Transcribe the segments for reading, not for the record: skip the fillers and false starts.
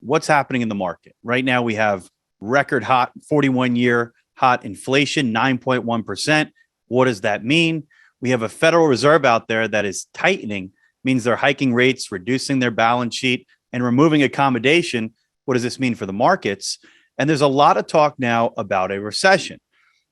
what's happening in the market. Right now, we have record hot 41-year hot inflation, 9.1%. What does that mean? We have a Federal Reserve out there that is tightening, means they're hiking rates, reducing their balance sheet, and removing accommodation. What does this mean for the markets? And there's a lot of talk now about a recession.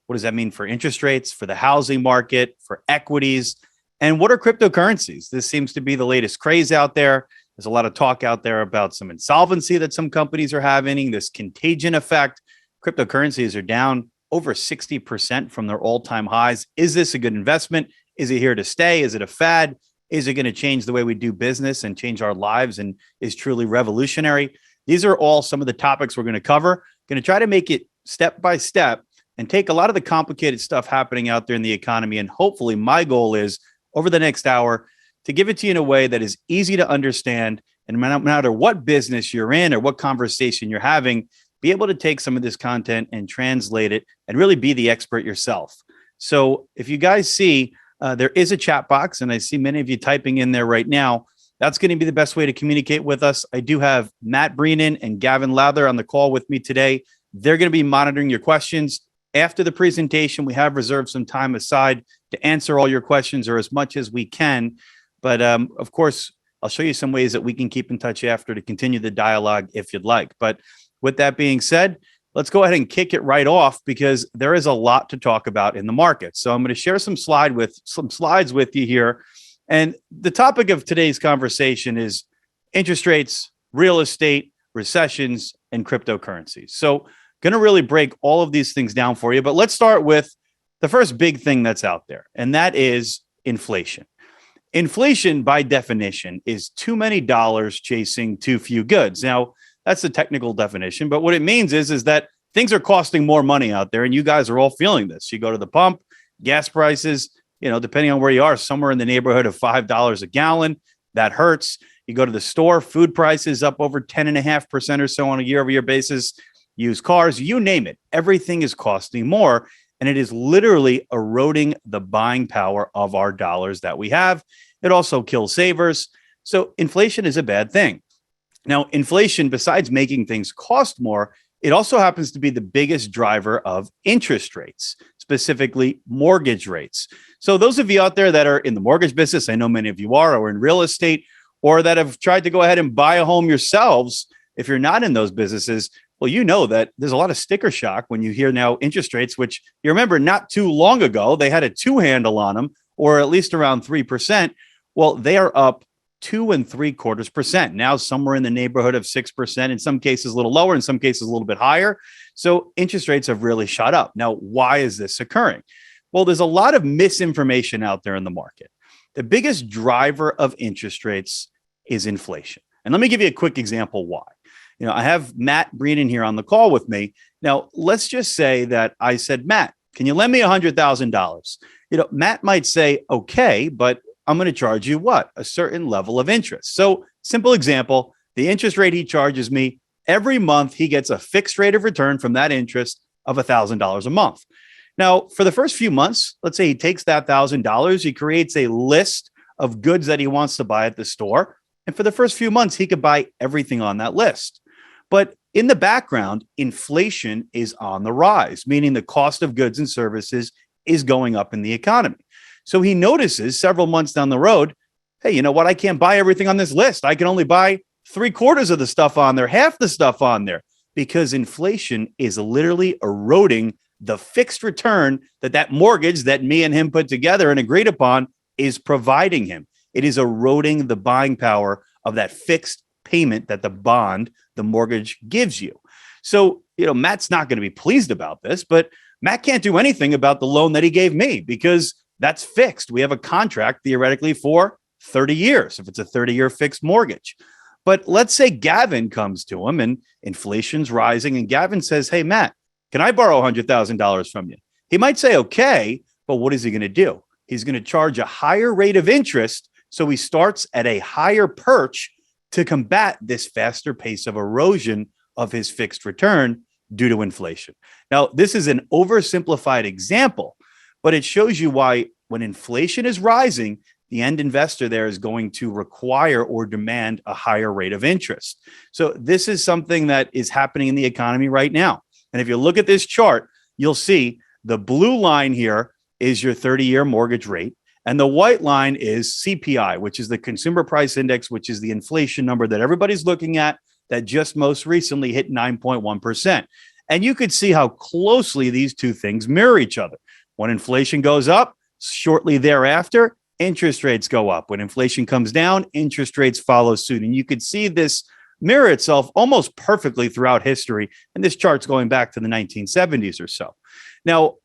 What does that mean for interest rates, for the housing market, for equities? And what are cryptocurrencies? This seems to be the latest craze out there. There's a lot of talk out there about some insolvency that some companies are having, this contagion effect. Cryptocurrencies are down over 60% from their all-time highs. Is this a good investment? Is it here to stay? Is it a fad? Is it going to change the way we do business and change our lives and is truly revolutionary? These are all some of the topics we're going to cover. Going to try to make it step by step and take a lot of the complicated stuff happening out there in the economy. And hopefully my goal is over the next hour to give it to you in a way that is easy to understand. And no matter what business you're in or what conversation you're having, be able to take some of this content and translate it and really be the expert yourself. So if you guys see, there is a chat box, and I see many of you typing in there right now. That's going to be the best way to communicate with us. I do have Matt Breenan and Gavin Lowther on the call with me today. They're going to be monitoring your questions. After the presentation, we have reserved some time aside to answer all your questions or as much as we can. But of course, I'll show you some ways that we can keep in touch after to continue the dialogue if you'd like. But with that being said, let's go ahead and kick it right off because there is a lot to talk about in the market. So I'm going to share some slides with you here. And the topic of today's conversation is interest rates, real estate, recessions, and cryptocurrencies. So going to really break all of these things down for you. But let's start with the first big thing that's out there, and that is inflation. Inflation, by definition, is too many dollars chasing too few goods. Now, that's the technical definition, but what it means is that things are costing more money out there, and you guys are all feeling this. You go to the pump, gas prices, depending on where you are, somewhere in the neighborhood of $5 a gallon. That hurts. You go to the store, food prices up over 10.5% or so on a year-over-year basis. Used cars, you name it. Everything is costing more, and it is literally eroding the buying power of our dollars that we have. It also kills savers. So inflation is a bad thing. Now, inflation, besides making things cost more, it also happens to be the biggest driver of interest rates, specifically mortgage rates. So those of you out there that are in the mortgage business, I know many of you are, or in real estate, or that have tried to go ahead and buy a home yourselves, if you're not in those businesses, well, you know that there's a lot of sticker shock when you hear now interest rates, which you remember not too long ago, they had a 2 handle on them, or at least around 3%. Well, they are up 2.75%. Now somewhere in the neighborhood of 6%, in some cases a little lower, in some cases a little bit higher. So interest rates have really shot up. Now, why is this occurring? Well, there's a lot of misinformation out there in the market. The biggest driver of interest rates is inflation. And let me give you a quick example why. I have Matt Breenan here on the call with me. Now, let's just say that I said, Matt, can you lend me $100,000? Matt might say, okay, but I'm going to charge you what? A certain level of interest. So simple example, the interest rate he charges me every month, he gets a fixed rate of return from that interest of $1,000 a month. Now, for the first few months, let's say he takes that $1,000, he creates a list of goods that he wants to buy at the store. And for the first few months, he could buy everything on that list. But in the background, inflation is on the rise, meaning the cost of goods and services is going up in the economy. So he notices several months down the road, hey, you know what? I can't buy everything on this list. I can only buy 3/4 of the stuff on there, half the stuff on there, because inflation is literally eroding the fixed return that mortgage that me and him put together and agreed upon is providing him. It is eroding the buying power of that fixed payment that the bond, the mortgage gives you. So, Matt's not going to be pleased about this, but Matt can't do anything about the loan that he gave me because that's fixed. We have a contract theoretically for 30 years if it's a 30-year fixed mortgage. But let's say Gavin comes to him and inflation's rising and Gavin says, hey, Matt, can I borrow $100,000 from you? He might say, okay, but what is he going to do? He's going to charge a higher rate of interest. So he starts at a higher perch to combat this faster pace of erosion of his fixed return due to inflation. Now, this is an oversimplified example, but it shows you why when inflation is rising, the end investor there is going to require or demand a higher rate of interest. So this is something that is happening in the economy right now. And if you look at this chart, you'll see the blue line here is your 30-year mortgage rate. And the white line is CPI, which is the consumer price index, which is the inflation number that everybody's looking at that just most recently hit 9.1%. And you could see how closely these two things mirror each other. When inflation goes up, shortly thereafter, interest rates go up. When inflation comes down, interest rates follow suit. And you could see this mirror itself almost perfectly throughout history. And this chart's going back to the 1970s or so. Now,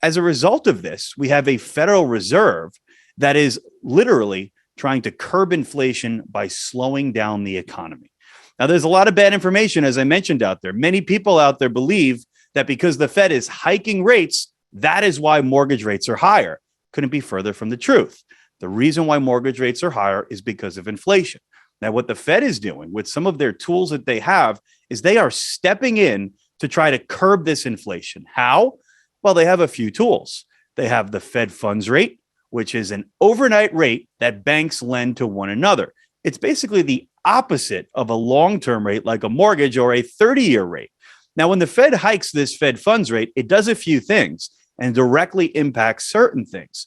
as a result of this, we have a Federal Reserve that is literally trying to curb inflation by slowing down the economy. Now, there's a lot of bad information, as I mentioned out there. Many people out there believe that because the Fed is hiking rates, that is why mortgage rates are higher. Couldn't be further from the truth. The reason why mortgage rates are higher is because of inflation. Now, what the Fed is doing with some of their tools that they have is they are stepping in to try to curb this inflation. How? Well, they have a few tools. They have the Fed funds rate, which is an overnight rate that banks lend to one another. It's basically the opposite of a long-term rate like a mortgage or a 30-year rate. Now, when the Fed hikes this Fed funds rate, it does a few things and directly impacts certain things.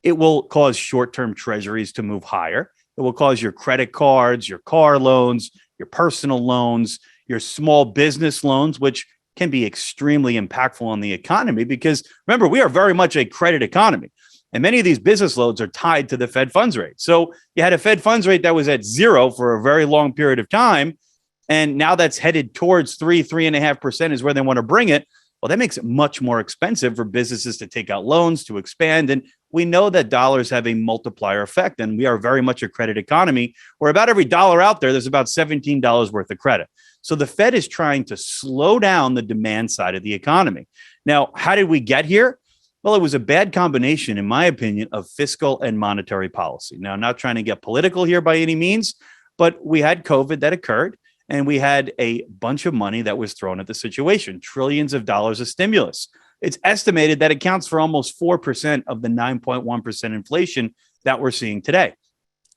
It will cause short-term treasuries to move higher. It will cause your credit cards, your car loans, your personal loans, your small business loans, which can be extremely impactful on the economy because, remember, we are very much a credit economy. And many of these business loans are tied to the Fed funds rate. So you had a Fed funds rate that was at 0 for a very long period of time. And now that's headed towards 3.5% is where they want to bring it. Well, that makes it much more expensive for businesses to take out loans, to expand. And we know that dollars have a multiplier effect. And we are very much a credit economy where about every dollar out there, there's about $17 worth of credit. So the Fed is trying to slow down the demand side of the economy. Now, how did we get here? Well, it was a bad combination, in my opinion, of fiscal and monetary policy. Now, I'm not trying to get political here by any means, but we had COVID that occurred, and we had a bunch of money that was thrown at the situation, trillions of dollars of stimulus. It's estimated that it accounts for almost 4% of the 9.1% inflation that we're seeing today.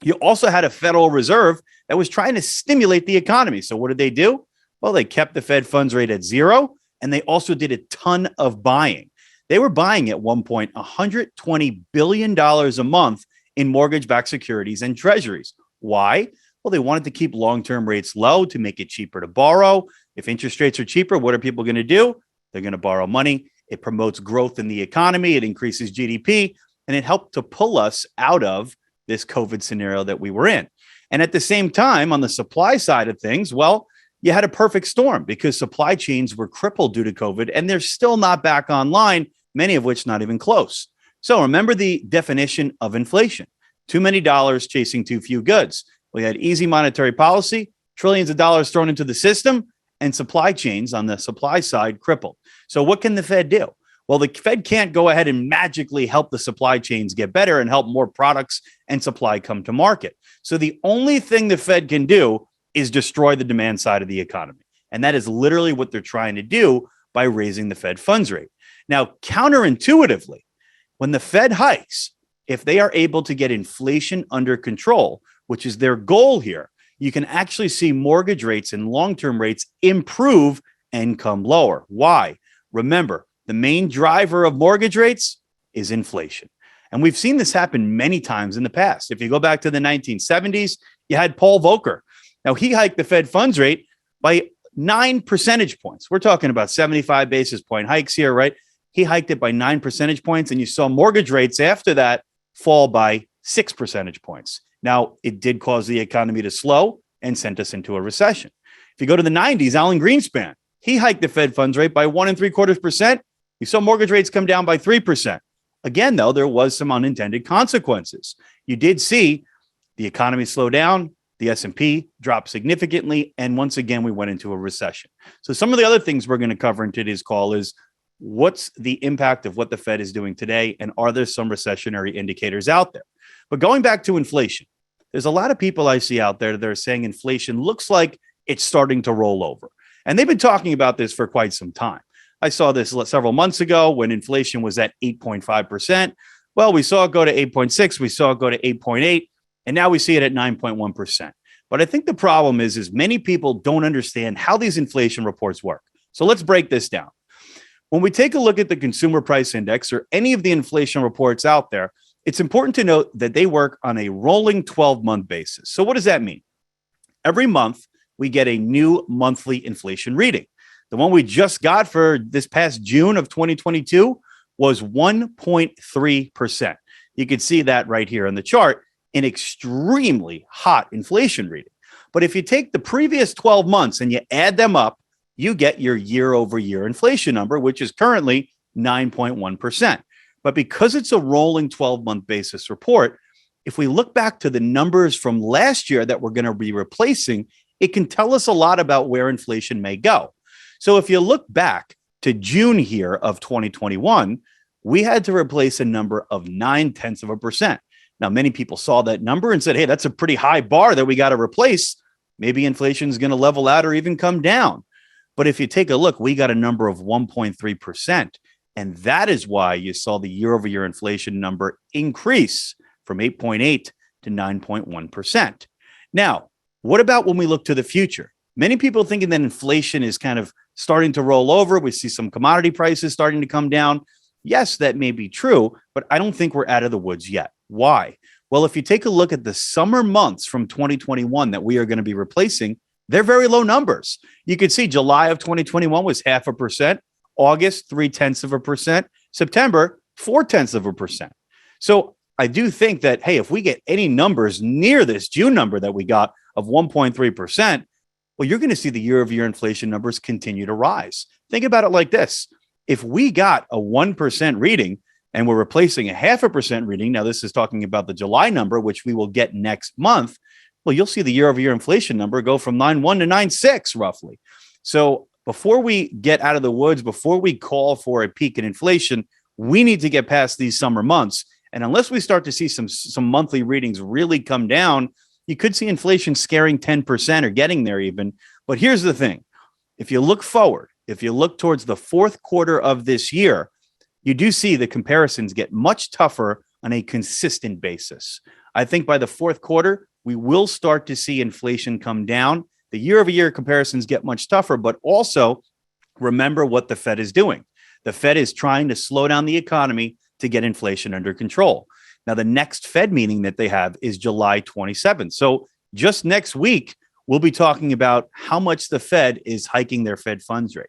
You also had a Federal Reserve that was trying to stimulate the economy. So what did they do? Well, they kept the Fed funds rate at 0, and they also did a ton of buying. They were buying at one point $120 billion a month in mortgage-backed securities and treasuries. Why? Well, they wanted to keep long-term rates low to make it cheaper to borrow. If interest rates are cheaper, what are people going to do? They're going to borrow money. It promotes growth in the economy. It increases GDP, and it helped to pull us out of this COVID scenario that we were in. And at the same time, on the supply side of things, well, you had a perfect storm because supply chains were crippled due to COVID, and they're still not back online, many of which not even close. So remember the definition of inflation: too many dollars chasing too few goods. We had easy monetary policy, trillions of dollars thrown into the system, and supply chains on the supply side crippled. So what can the Fed do? Well, the Fed can't go ahead and magically help the supply chains get better and help more products and supply come to market. So the only thing the Fed can do is destroy the demand side of the economy. And that is literally what they're trying to do by raising the Fed funds rate. Now, counterintuitively, when the Fed hikes, if they are able to get inflation under control, which is their goal here, you can actually see mortgage rates and long-term rates improve and come lower. Why? Remember, the main driver of mortgage rates is inflation. And we've seen this happen many times in the past. If you go back to the 1970s, you had Paul Volcker. Now, he hiked the Fed funds rate by 9 percentage points. We're talking about 75 basis point hikes here, right? He hiked it by 9 percentage points, and you saw mortgage rates after that fall by 6 percentage points. Now, it did cause the economy to slow and sent us into a recession. If you go to the 90s, Alan Greenspan, he hiked the Fed funds rate by 1.75%. You saw mortgage rates come down by 3%. Again, though, there was some unintended consequences. You did see the economy slow down, the S&P dropped significantly, and once again, we went into a recession. So some of the other things we're going to cover in today's call is what's the impact of what the Fed is doing today, and are there some recessionary indicators out there? But going back to inflation, there's a lot of people I see out there that are saying inflation looks like it's starting to roll over. And they've been talking about this for quite some time. I saw this several months ago when inflation was at 8.5%. Well, we saw it go to 8.6, we saw it go to 8.8, and now we see it at 9.1%. But I think the problem is many people don't understand how these inflation reports work. So let's break this down. When we take a look at the consumer price index or any of the inflation reports out there, it's important to note that they work on a rolling 12-month basis. So what does that mean? Every month, we get a new monthly inflation reading. The one we just got for this past June of 2022 was 1.3%. You can see that right here in the chart, an extremely hot inflation reading. But if you take the previous 12 months and you add them up, you get your year over year inflation number, which is currently 9.1%. But because it's a rolling 12-month basis report, if we look back to the numbers from last year that we're going to be replacing, it can tell us a lot about where inflation may go. So if you look back to June here of 2021, we had to replace a number of 0.9%. Now, many people saw that number and said, hey, that's a pretty high bar that we got to replace. Maybe inflation is going to level out or even come down. But if you take a look, we got a number of 1.3%. And that is why you saw the year over year inflation number increase from 8.8 to 9.1%. Now, what about when we look to the future? Many people thinking that inflation is kind of starting to roll over. We see some commodity prices starting to come down. Yes, that may be true, but I don't think we're out of the woods yet. Why? Well, if you take a look at the summer months from 2021 that we are going to be replacing, they're very low numbers. You can see July of 2021 was 0.5%, August 0.3%, September 0.4%. So I do think that, hey, if we get any numbers near this June number that we got of 1.3%, well, you're going to see the year over year inflation numbers continue to rise. Think about it like this. If we got a 1% reading and we're replacing a 0.5% reading, now this is talking about the July number, which we will get next month, well, you'll see the year over year inflation number go from 9.1 to 9.6 roughly. So before we get out of the woods, before we call for a peak in inflation, we need to get past these summer months. And unless we start to see some monthly readings really come down, you could see inflation scaring 10% or getting there even. But here's the thing. If you look forward, if you look towards the fourth quarter of this year, you do see the comparisons get much tougher on a consistent basis. I think by the fourth quarter, we will start to see inflation come down. The year over year comparisons get much tougher, but also remember what the Fed is doing. The Fed is trying to slow down the economy to get inflation under control. Now, the next Fed meeting that they have is July 27th. So just next week, we'll be talking about how much the Fed is hiking their Fed funds rate.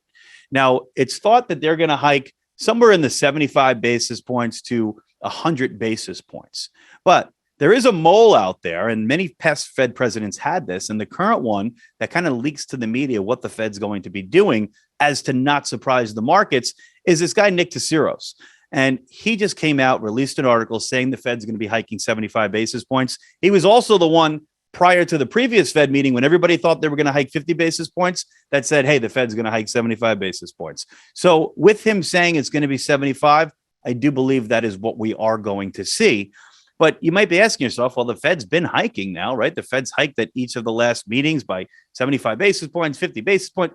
Now, it's thought that they're going to hike somewhere in the 75 basis points to 100 basis points. But there is a mole out there, and many past Fed presidents had this, and the current one that kind of leaks to the media what the Fed's going to be doing as to not surprise the markets is this guy, Nick Tasiros. And he just came out, released an article saying the Fed's going to be hiking 75 basis points. He was also the one prior to the previous Fed meeting when everybody thought they were going to hike 50 basis points that said, hey, the Fed's going to hike 75 basis points. So with him saying it's going to be 75, I do believe that is what we are going to see. But you might be asking yourself, well, the Fed's been hiking now, right? The Fed's hiked at each of the last meetings by 75 basis points, 50 basis points.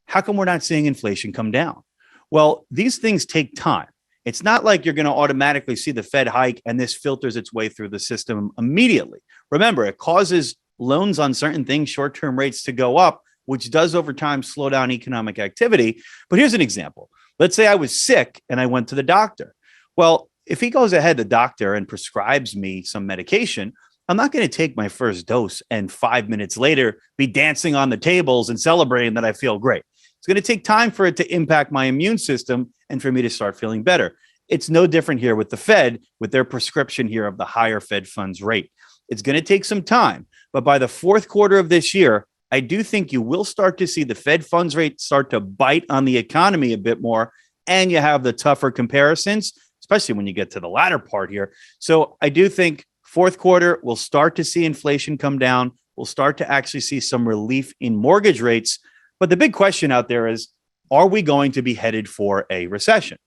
How come we're not seeing inflation come down? Well, these things take time. It's not like you're going to automatically see the Fed hike and this filters its way through the system immediately. Remember, it causes loans on certain things, short-term rates to go up, which does over time slow down economic activity. But here's an example. Let's say I was sick and I went to the doctor. Well, if he goes ahead, the doctor, and prescribes me some medication, I'm not going to take my first dose and 5 minutes later be dancing on the tables and celebrating that I feel great. It's going to take time for it to impact my immune system and for me to start feeling better. It's no different here with the Fed, with their prescription here of the higher Fed funds rate. It's going to take some time, but by the fourth quarter of this year, I do think you will start to see the Fed funds rate start to bite on the economy a bit more, and you have the tougher comparisons, especially when you get to the latter part here. So I do think fourth quarter, we'll start to see inflation come down. We'll start to actually see some relief in mortgage rates. But the big question out there is, are we going to be headed for a recession?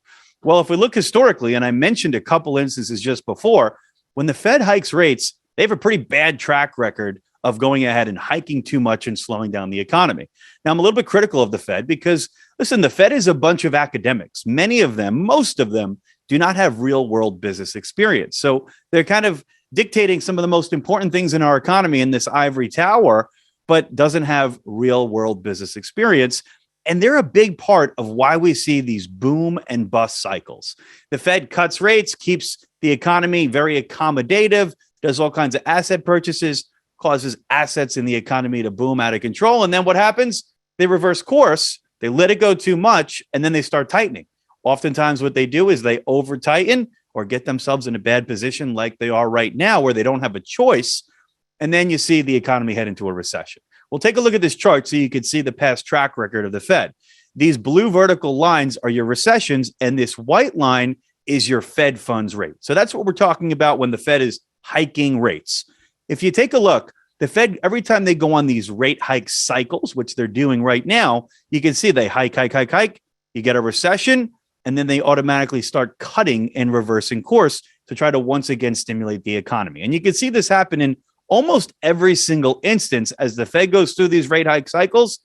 Well, if we look historically, and I mentioned a couple instances just before, when the Fed hikes rates, they have a pretty bad track record of going ahead and hiking too much and slowing down the economy. Now, I'm a little bit critical of the Fed because, listen, the Fed is a bunch of academics. Many of them, most of them, do not have real world business experience. So they're kind of dictating some of the most important things in our economy in this ivory tower, but doesn't have real world business experience. And they're a big part of why we see these boom and bust cycles. The Fed cuts rates, keeps the economy very accommodative, does all kinds of asset purchases, causes assets in the economy to boom out of control. And then what happens? They reverse course, they let it go too much, and then they start tightening. Oftentimes what they do is they over tighten or get themselves in a bad position like they are right now where they don't have a choice. And then you see the economy head into a recession. Well, take a look at this chart so you can see the past track record of the Fed. These blue vertical lines are your recessions, and this white line is your Fed funds rate. So that's what we're talking about when the Fed is hiking rates. If you take a look, the Fed, every time they go on these rate hike cycles, which they're doing right now, you can see they hike, you get a recession, and then they automatically start cutting and reversing course to try to once again stimulate the economy. And you can see this happen in almost every single instance as the Fed goes through these rate hike cycles.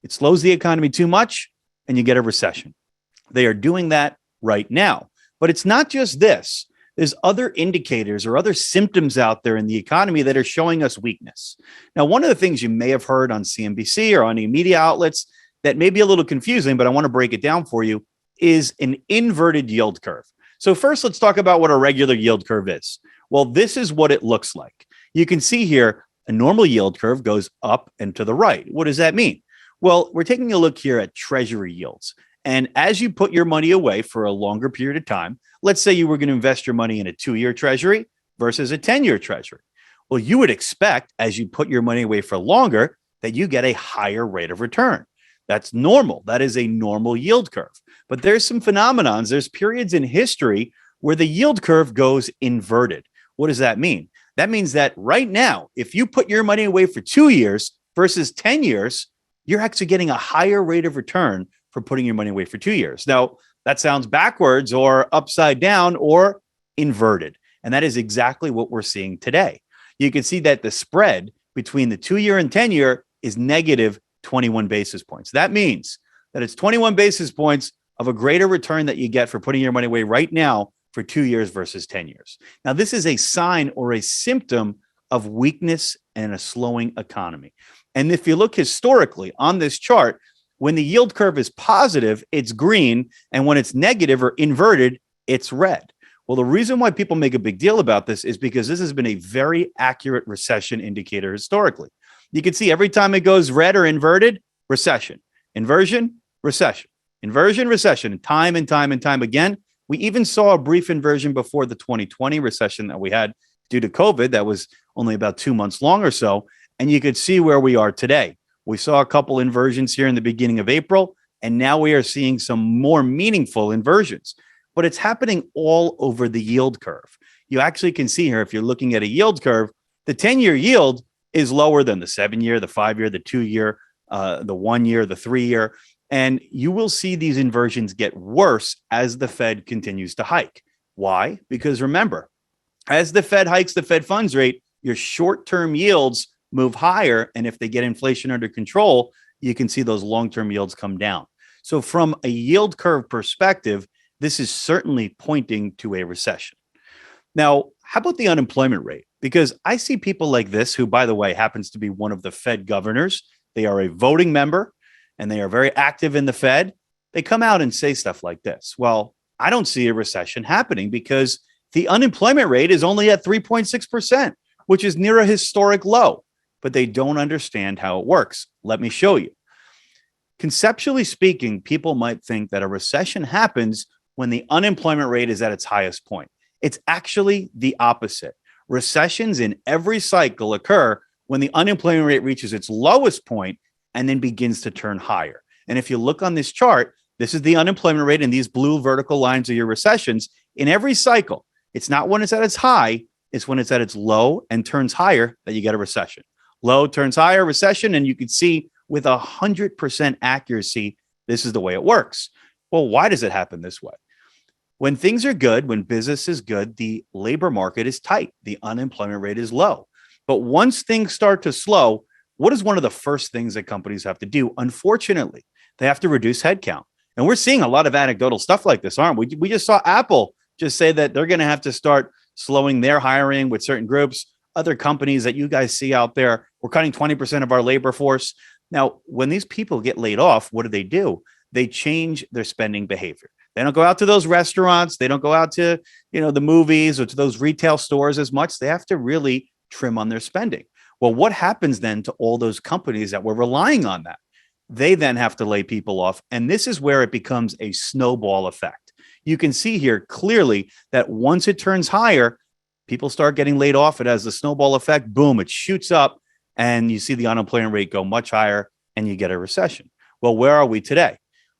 It slows the economy too much and you get a recession. They are doing that right now. But it's not just this. There's other indicators or other symptoms out there in the economy that are showing us weakness. Now, one of the things you may have heard on CNBC or on any media outlets that may be a little confusing, but I want to break it down for you, is an inverted yield curve. So first, let's talk about what a regular yield curve is. Well, this is what it looks like. You can see here, a normal yield curve goes up and to the right. What does that mean? Well, we're taking a look here at treasury yields. And as you put your money away for a longer period of time, let's say you were going to invest your money in a 2-year treasury versus a 10-year treasury. Well, you would expect as you put your money away for longer that you get a higher rate of return. That's normal. That is a normal yield curve. But there's some phenomenons. There's periods in history where the yield curve goes inverted. What does that mean? That means that right now, if you put your money away for 2 years versus 10 years, you're actually getting a higher rate of return for putting your money away for 2 years. Now, that sounds backwards or upside down or inverted. And that is exactly what we're seeing today. You can see that the spread between the 2-year and 10-year is negative 21 basis points. That means that it's 21 basis points of a greater return that you get for putting your money away right now for 2 years versus 10 years. Now, this is a sign or a symptom of weakness and a slowing economy. And if you look historically on this chart, when the yield curve is positive, it's green. And when it's negative or inverted, it's red. Well, the reason why people make a big deal about this is because this has been a very accurate recession indicator historically. You can see every time it goes red or inverted, recession, inversion, recession, inversion, recession, time and time and time again. We even saw a brief inversion before the 2020 recession that we had due to COVID. That was only about 2 months long or so. And you could see where we are today. We saw a couple inversions here in the beginning of April, and now we are seeing some more meaningful inversions. But it's happening all over the yield curve. You actually can see here, if you're looking at a yield curve, the 10-year yield is lower than the 7-year, the 5-year, the 2-year, the 1-year, the 3-year. And you will see these inversions get worse as the Fed continues to hike. Why? Because remember, as the Fed hikes the Fed funds rate, your short-term yields move higher. And if they get inflation under control, you can see those long-term yields come down. So from a yield curve perspective, this is certainly pointing to a recession. Now, how about the unemployment rate? Because I see people like this, who, by the way, happens to be one of the Fed governors. They are a voting member and they are very active in the Fed. They come out and say stuff like this. Well, I don't see a recession happening because the unemployment rate is only at 3.6%, which is near a historic low. But they don't understand how it works. Let me show you. Conceptually speaking, people might think that a recession happens when the unemployment rate is at its highest point. It's actually the opposite. Recessions in every cycle occur when the unemployment rate reaches its lowest point and then begins to turn higher. And if you look on this chart, this is the unemployment rate, and these blue vertical lines are your recessions. In every cycle, it's not when it's at its high, it's when it's at its low and turns higher that you get a recession. Low turns higher, recession, and you can see with 100% accuracy, this is the way it works. Well, why does it happen this way? When things are good, when business is good, the labor market is tight. The unemployment rate is low. But once things start to slow, what is one of the first things that companies have to do? Unfortunately, they have to reduce headcount. And we're seeing a lot of anecdotal stuff like this, aren't we? We just saw Apple just say that they're going to have to start slowing their hiring with certain groups. Other companies that you guys see out there, we're cutting 20% of our labor force. Now, when these people get laid off, what do? They change their spending behavior. They don't go out to those restaurants. They don't go out to, the movies or to those retail stores as much. They have to really trim on their spending. Well, what happens then to all those companies that were relying on that? They then have to lay people off. And this is where it becomes a snowball effect. You can see here clearly that once it turns higher, people start getting laid off. It has the snowball effect. Boom, it shoots up and you see the unemployment rate go much higher and you get a recession. Well, where are we today?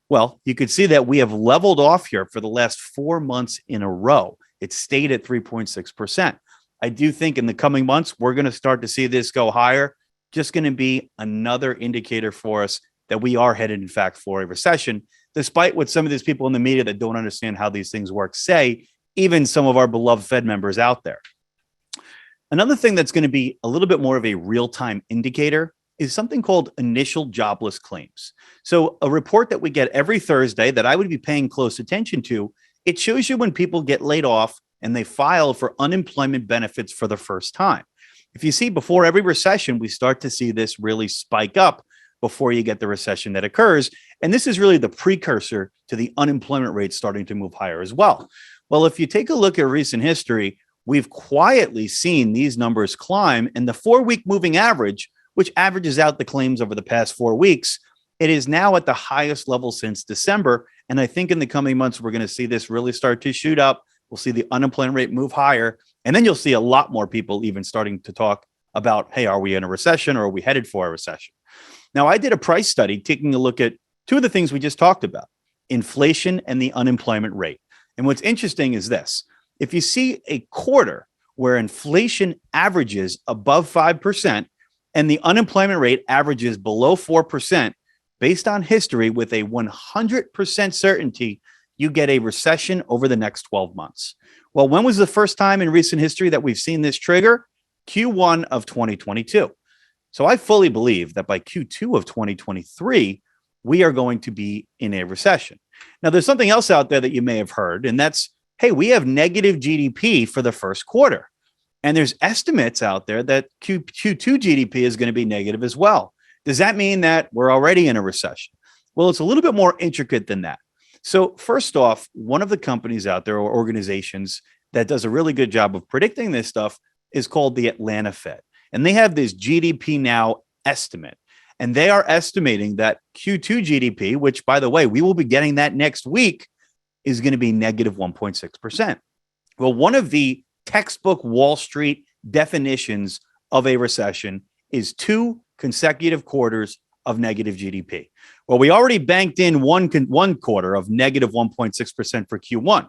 Well, you could see that we have leveled off here for the last 4 months in a row. It stayed at 3.6%. I do think in the coming months, we're going to start to see this go higher. Just going to be another indicator for us that we are headed, in fact, for a recession, despite what some of these people in the media that don't understand how these things work say, even some of our beloved Fed members out there. Another thing that's going to be a little bit more of a real-time indicator is something called initial jobless claims. So a report that we get every Thursday that I would be paying close attention to, it shows you when people get laid off and they file for unemployment benefits for the first time. If you see, before every recession, we start to see this really spike up before you get the recession that occurs. And this is really the precursor to the unemployment rate starting to move higher as well. Well, if you take a look at recent history, we've quietly seen these numbers climb, and the 4-week moving average, which averages out the claims over the past 4 weeks, it is now at the highest level since December. And I think in the coming months, we're going to see this really start to shoot up. We'll see the unemployment rate move higher. And then you'll see a lot more people even starting to talk about, hey, are we in a recession or are we headed for a recession? Now, I did a price study taking a look at two of the things we just talked about, inflation and the unemployment rate. And what's interesting is this. If you see a quarter where inflation averages above 5% and the unemployment rate averages below 4%, based on history with a 100% certainty, you get a recession over the next 12 months. Well, when was the first time in recent history that we've seen this trigger? Q1 of 2022. So I fully believe that by Q2 of 2023, we are going to be in a recession. Now, there's something else out there that you may have heard, and that's, hey, we have negative GDP for the first quarter. And there's estimates out there that Q2 GDP is going to be negative as well. Does that mean that we're already in a recession? Well, it's a little bit more intricate than that. So first off, one of the companies out there or organizations that does a really good job of predicting this stuff is called the Atlanta Fed. And they have this GDP Now estimate. And they are estimating that Q2 GDP, which, by the way, we will be getting that next week, is going to be negative 1.6%. Well, one of the textbook Wall Street definitions of a recession is 2 consecutive quarters of negative GDP. Well, we already banked in one quarter of negative 1.6% for Q1.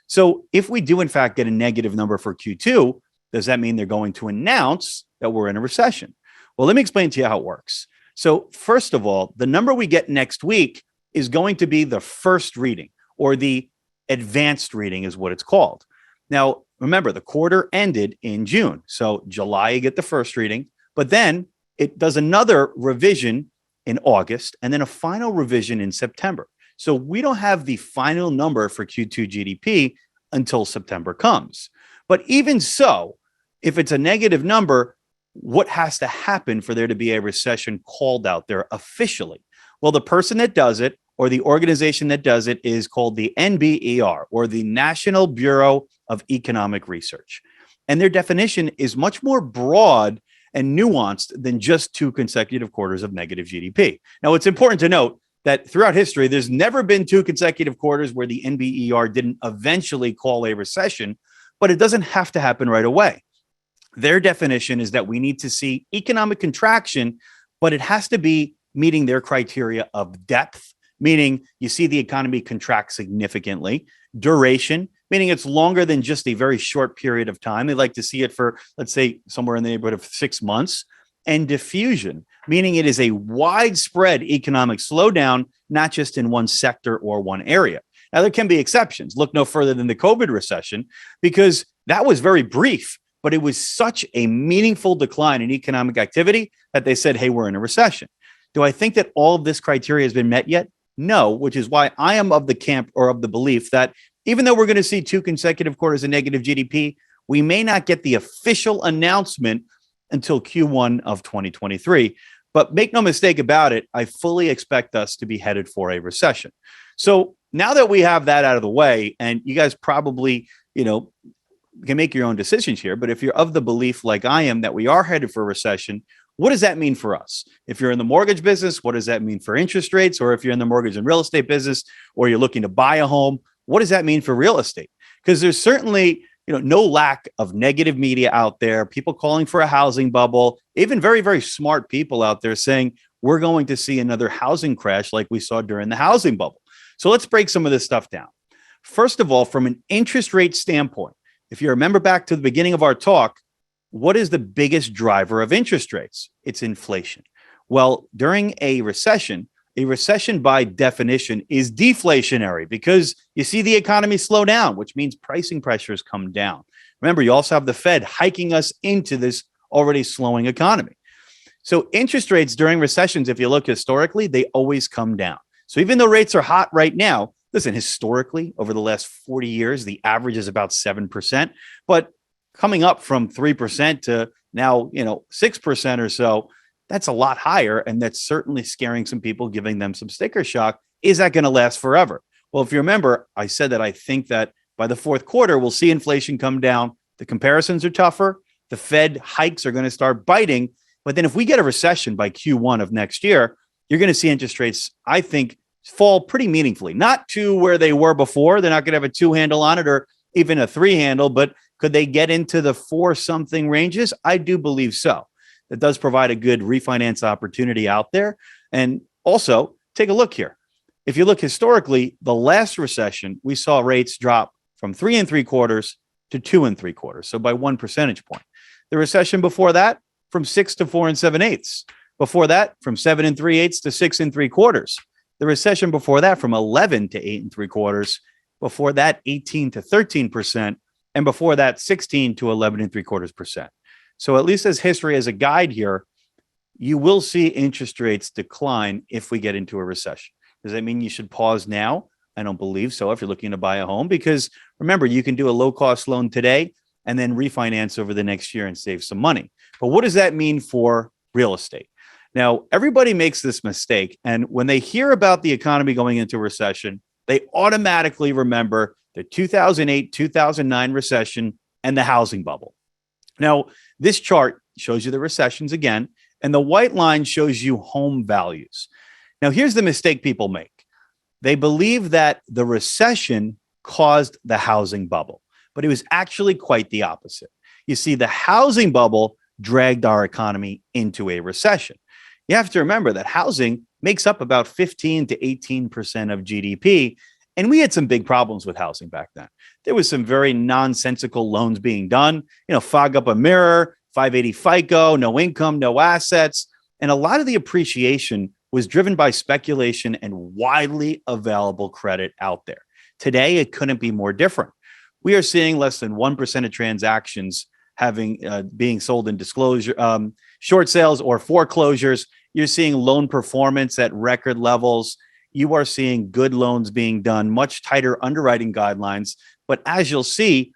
So if we do, in fact, get a negative number for Q2, does that mean they're going to announce that we're in a recession? Well, let me explain to you how it works. So first of all, the number we get next week is going to be the first reading, or the advanced reading is what it's called. Now, remember, the quarter ended in June. So July, you get the first reading, but then it does another revision in August and then a final revision in September. So we don't have the final number for Q2 GDP until September comes. But even so, if it's a negative number, what has to happen for there to be a recession called out there officially? Well, the person that does it, or the organization that does it, is called the NBER, or the National Bureau of Economic Research. And their definition is much more broad and nuanced than just 2 consecutive quarters of negative GDP. Now, it's important to note that throughout history, there's never been 2 consecutive quarters where the NBER didn't eventually call a recession, but it doesn't have to happen right away. Their definition is that we need to see economic contraction, but it has to be meeting their criteria of depth, meaning you see the economy contract significantly, duration, meaning it's longer than just a very short period of time. They like to see it for, let's say, somewhere in the neighborhood of 6 months, and diffusion, meaning it is a widespread economic slowdown, not just in one sector or one area. Now, there can be exceptions. Look no further than the COVID recession, because that was very brief, but it was such a meaningful decline in economic activity that they said, hey, we're in a recession. Do I think that all of this criteria has been met yet? No, which is why I am of the camp or of the belief that even though we're going to see 2 consecutive quarters of negative GDP, we may not get the official announcement until Q1 of 2023. But make no mistake about it, I fully expect us to be headed for a recession. So now that we have that out of the way, and you guys probably, can make your own decisions here, but if you're of the belief like I am that we are headed for a recession, what does that mean for us? If you're in the mortgage business, what does that mean for interest rates? Or if you're in the mortgage and real estate business, or you're looking to buy a home, what does that mean for real estate? Because there's certainly no lack of negative media out there, people calling for a housing bubble, even very, very smart people out there saying we're going to see another housing crash like we saw during the housing bubble. So let's break some of this stuff down. First of all, from an interest rate standpoint, if you remember back to the beginning of our talk, what is the biggest driver of interest rates? It's inflation. Well, during a recession by definition is deflationary because you see the economy slow down, which means pricing pressures come down. Remember, you also have the Fed hiking us into this already slowing economy. So interest rates during recessions, if you look historically, they always come down. So even though rates are hot right now, listen, historically, over the last 40 years, the average is about 7%, but coming up from 3% to now, 6% or so, that's a lot higher. And that's certainly scaring some people, giving them some sticker shock. Is that going to last forever? Well, if you remember, I said that I think that by the fourth quarter, we'll see inflation come down. The comparisons are tougher. The Fed hikes are going to start biting. But then if we get a recession by Q1 of next year, you're going to see interest rates, I think, fall pretty meaningfully, not to where they were before. They're not going to have a 2 handle on it or even a 3 handle, but could they get into the 4-something ranges? I do believe so. That does provide a good refinance opportunity out there. And also, take a look here. If you look historically, the last recession, we saw rates drop from 3 3/4 to 2 3/4. So by 1 percentage point. The recession before that, from 6 to 4 7/8. Before that, from 7 3/8 to 6 3/4. The recession before that, from 11 to 8 3/4. Before that, 18 to 13%. And before that, 16 to 11 3/4%. So at least as history as a guide here, you will see interest rates decline if we get into a recession. Does that mean you should pause now? I don't believe so if you're looking to buy a home, because remember, you can do a low-cost loan today and then refinance over the next year and save some money. But what does that mean for real estate? Now, everybody makes this mistake. And when they hear about the economy going into a recession, they automatically remember the 2008, 2009 recession and the housing bubble. Now, this chart shows you the recessions again, and the white line shows you home values. Now, here's the mistake people make. They believe that the recession caused the housing bubble, but it was actually quite the opposite. You see, the housing bubble dragged our economy into a recession. You have to remember that housing makes up about 15 to 18% of GDP. And we had some big problems with housing back then. There was some very nonsensical loans being done, fog up a mirror, 580 FICO, no income, no assets. And a lot of the appreciation was driven by speculation and widely available credit out there. Today, it couldn't be more different. We are seeing less than 1% of transactions being sold in disclosure, short sales or foreclosures. You're seeing loan performance at record levels. You are seeing good loans being done, much tighter underwriting guidelines. But as you'll see,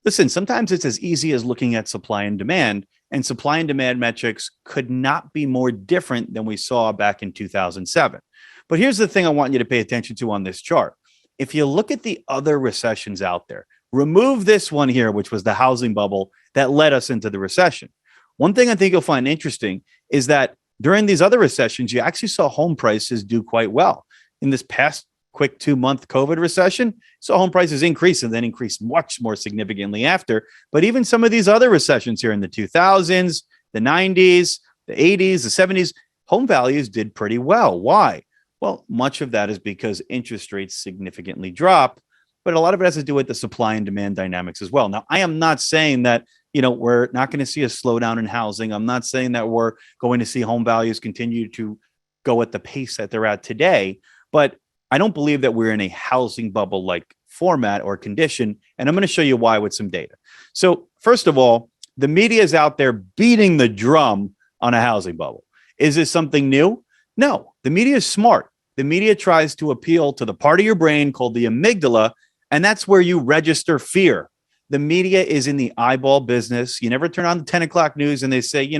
listen, sometimes it's as easy as looking at supply and demand, and supply and demand metrics could not be more different than we saw back in 2007. But here's the thing I want you to pay attention to on this chart. If you look at the other recessions out there, remove this one here, which was the housing bubble that led us into the recession. One thing I think you'll find interesting is that during these other recessions, you actually saw home prices do quite well. In this past quick 2-month COVID recession, saw home prices increase and then increase much more significantly after. But even some of these other recessions here in the 2000s, the 90s, the 80s, the 70s, home values did pretty well. Why? Well, much of that is because interest rates significantly drop, but a lot of it has to do with the supply and demand dynamics as well. Now, I am not saying that, we're not going to see a slowdown in housing. I'm not saying that we're going to see home values continue to go at the pace that they're at today, but I don't believe that we're in a housing bubble like format or condition. And I'm going to show you why with some data. So first of all, the media is out there beating the drum on a housing bubble. Is this something new? No, the media is smart. the media tries to appeal to the part of your brain called the amygdala, and that's where you register fear. The media is in the eyeball business. You never turn on the 10 o'clock news and they say,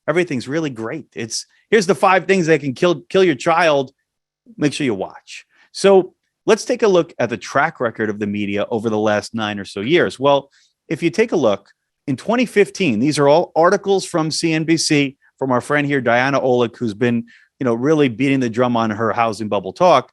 everything's really great. Here's the 5 things that can kill your child. Make sure you watch. So let's take a look at the track record of the media over the last 9 or so years. Well, if you take a look in 2015, these are all articles from CNBC from our friend here, Diana Olick, who's been, really beating the drum on her housing bubble talk.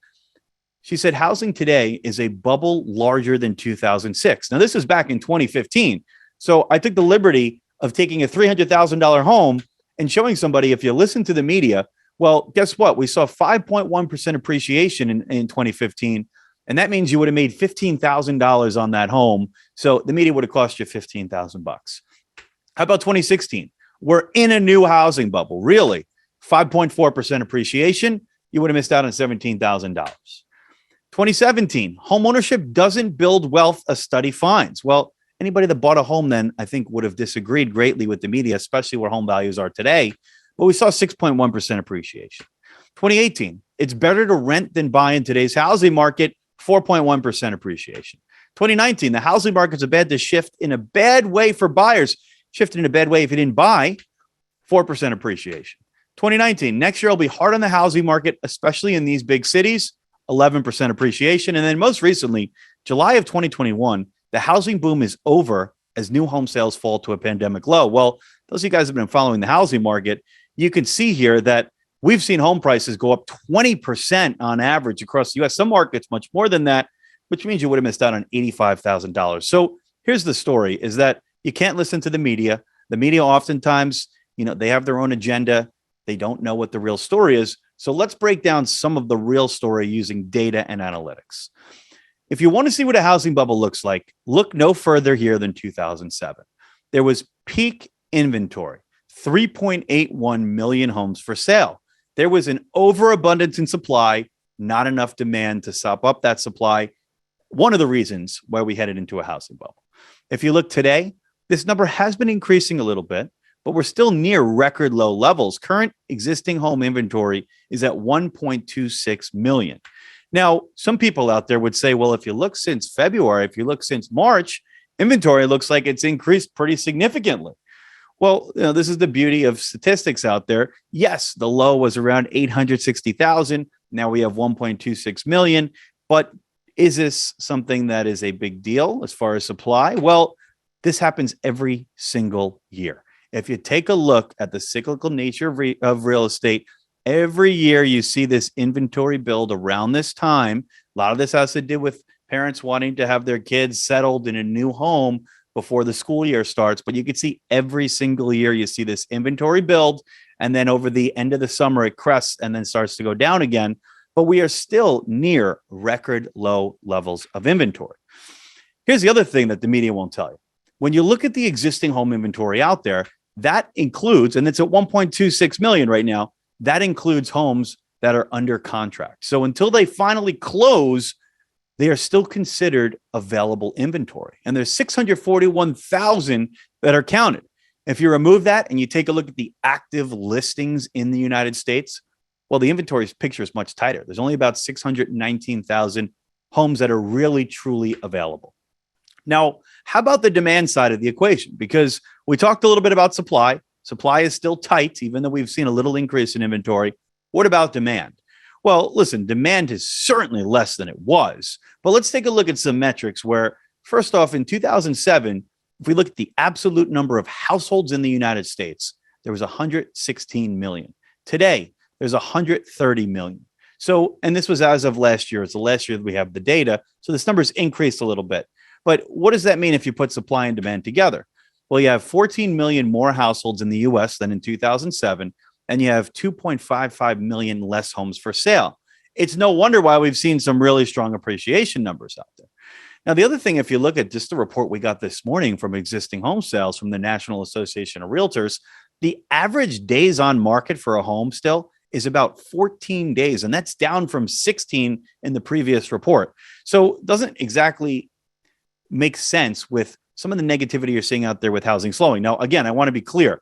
She said, housing today is a bubble larger than 2006. Now, this is back in 2015. So I took the liberty of taking a $300,000 home and showing somebody, if you listen to the media, well, guess what? We saw 5.1% appreciation in 2015. And that means you would have made $15,000 on that home. So the media would have cost you $15,000 bucks. How about 2016? We're in a new housing bubble, really. 5.4% appreciation. You would have missed out on $17,000. 2017, home ownership doesn't build wealth, a study finds. Well, anybody that bought a home then, I think, would have disagreed greatly with the media, especially where home values are today. But we saw 6.1% appreciation. 2018, it's better to rent than buy in today's housing market, 4.1% appreciation. 2019, the housing market's about to shift in a bad way for buyers. Shifted in a bad way if you didn't buy, 4% appreciation. 2019, next year will be hard on the housing market, especially in these big cities, 11% appreciation. And then most recently, July of 2021, the housing boom is over as new home sales fall to a pandemic low. Well, those of you guys have been following the housing market, you can see here that we've seen home prices go up 20% on average across the U.S. Some markets much more than that, which means you would have missed out on $85,000. So here's the story, is that you can't listen to the media. The media oftentimes, they have their own agenda. They don't know what the real story is. So let's break down some of the real story using data and analytics. If you want to see what a housing bubble looks like, look no further here than 2007. There was peak inventory, 3.81 million homes for sale. There was an overabundance in supply, not enough demand to sop up that supply. One of the reasons why we headed into a housing bubble. If you look today, this number has been increasing a little bit, but we're still near record low levels. Current existing home inventory is at 1.26 million. Now, some people out there would say, well, if you look since February, if you look since March, inventory looks like it's increased pretty significantly. Well, this is the beauty of statistics out there. Yes, the low was around 860,000. Now we have 1.26 million. But is this something that is a big deal as far as supply? Well, this happens every single year. If you take a look at the cyclical nature of real estate, every year you see this inventory build around this time. A lot of this has to do with parents wanting to have their kids settled in a new home before the school year starts. But you can see every single year you see this inventory build, and then over the end of the summer it crests and then starts to go down again. But we are still near record low levels of inventory. Here's the other thing that the media won't tell you. When you look at the existing home inventory out there, that includes, and it's at 1.26 million right now, that includes homes that are under contract. So until they finally close, they are still considered available inventory. And there's 641,000 that are counted. If you remove that and you take a look at the active listings in the United States, well, the inventory picture is much tighter. There's only about 619,000 homes that are really, truly available. Now, how about the demand side of the equation? Because we talked a little bit about supply. Supply is still tight, even though we've seen a little increase in inventory. What about demand? Well, listen, demand is certainly less than it was. But let's take a look at some metrics where, first off, in 2007, if we look at the absolute number of households in the United States, there was 116 million. Today, there's 130 million. So, and this was as of last year. It's the last year that we have the data. So this number's increased a little bit. But what does that mean if you put supply and demand together? Well, you have 14 million more households in the US than in 2007, and you have 2.55 million less homes for sale. It's no wonder why we've seen some really strong appreciation numbers out there. Now, the other thing, if you look at just the report we got this morning from existing home sales from the National Association of Realtors, the average days on market for a home still is about 14 days, and that's down from 16 in the previous report. So it doesn't exactly make sense with some of the negativity you're seeing out there with housing slowing. Now, again, I want to be clear.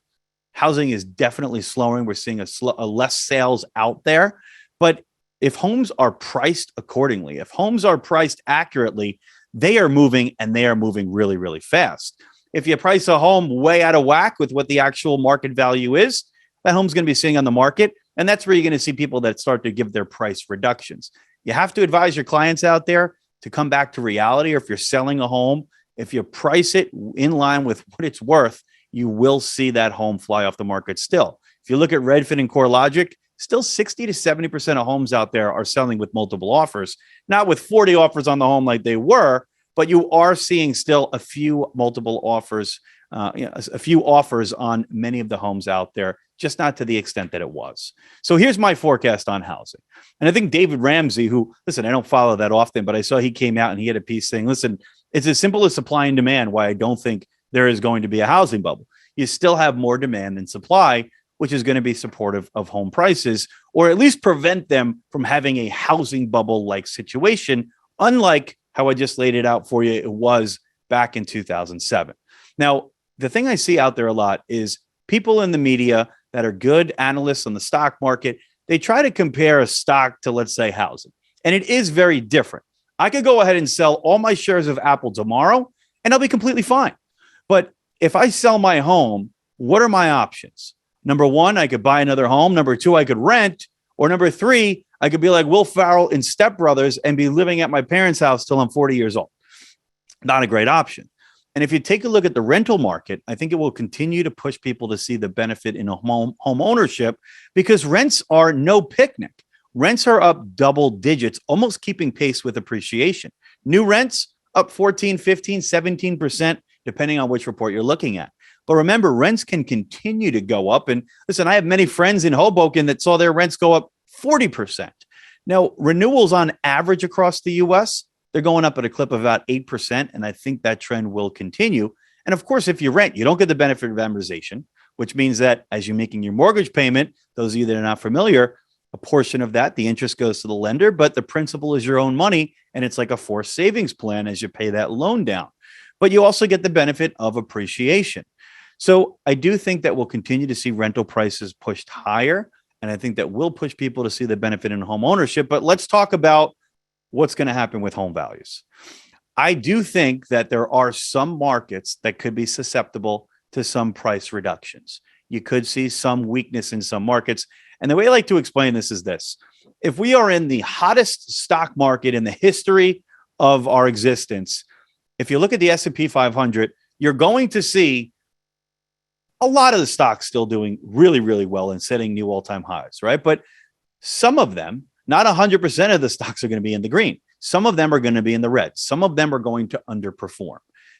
Housing is definitely slowing. We're seeing a less sales out there, but if homes are priced accordingly, if homes are priced accurately, they are moving and they are moving really, really fast. If you price a home way out of whack with what the actual market value is, that home's going to be sitting on the market. And that's where you're going to see people that start to give their price reductions. You have to advise your clients out there to come back to reality. Or if you're selling a home, if you price it in line with what it's worth, you will see that home fly off the market still. If you look at Redfin and CoreLogic, still 60 to 70% of homes out there are selling with multiple offers, not with 40 offers on the home like they were, but you are seeing still a few multiple offers, a few offers on many of the homes out there, just not to the extent that it was. So here's my forecast on housing. And I think David Ramsey, who, listen, I don't follow that often, but I saw he came out and he had a piece saying, listen, it's as simple as supply and demand, why I don't think there is going to be a housing bubble. You still have more demand than supply, which is going to be supportive of home prices, or at least prevent them from having a housing bubble-like situation, unlike how I just laid it out for you, it was back in 2007. Now, the thing I see out there a lot is people in the media that are good analysts on the stock market, they try to compare a stock to, let's say, housing. And it is very different. I could go ahead and sell all my shares of Apple tomorrow, and I'll be completely fine. But if I sell my home, what are my options? Number one, I could buy another home. Number two, I could rent. Or number three, I could be like Will Ferrell in Step Brothers and be living at my parents' house till I'm 40 years old. Not a great option. And if you take a look at the rental market, I think it will continue to push people to see the benefit in a home ownership, because rents are no picnic. Rents are up double digits, almost keeping pace with appreciation. New rents up 14, 15, 17%, depending on which report you're looking at. But remember, rents can continue to go up. And listen, I have many friends in Hoboken that saw their rents go up 40%. Now, renewals on average across the US, they're going up at a clip of about 8%. And I think that trend will continue. And of course, if you rent, you don't get the benefit of amortization, which means that as you're making your mortgage payment, those of you that are not familiar, a portion of that, the interest goes to the lender, but the principal is your own money. And it's like a forced savings plan as you pay that loan down. But you also get the benefit of appreciation. So I do think that we'll continue to see rental prices pushed higher. And I think that will push people to see the benefit in home ownership. But let's talk about what's going to happen with home values. I do think that there are some markets that could be susceptible to some price reductions. You could see some weakness in some markets. And the way I like to explain this is this. If we are in the hottest stock market in the history of our existence, if you look at the S&P 500, you're going to see a lot of the stocks still doing really, really well and setting new all-time highs, right? But some of them, not 100% of the stocks are going to be in the green. Some of them are going to be in the red. Some of them are going to underperform.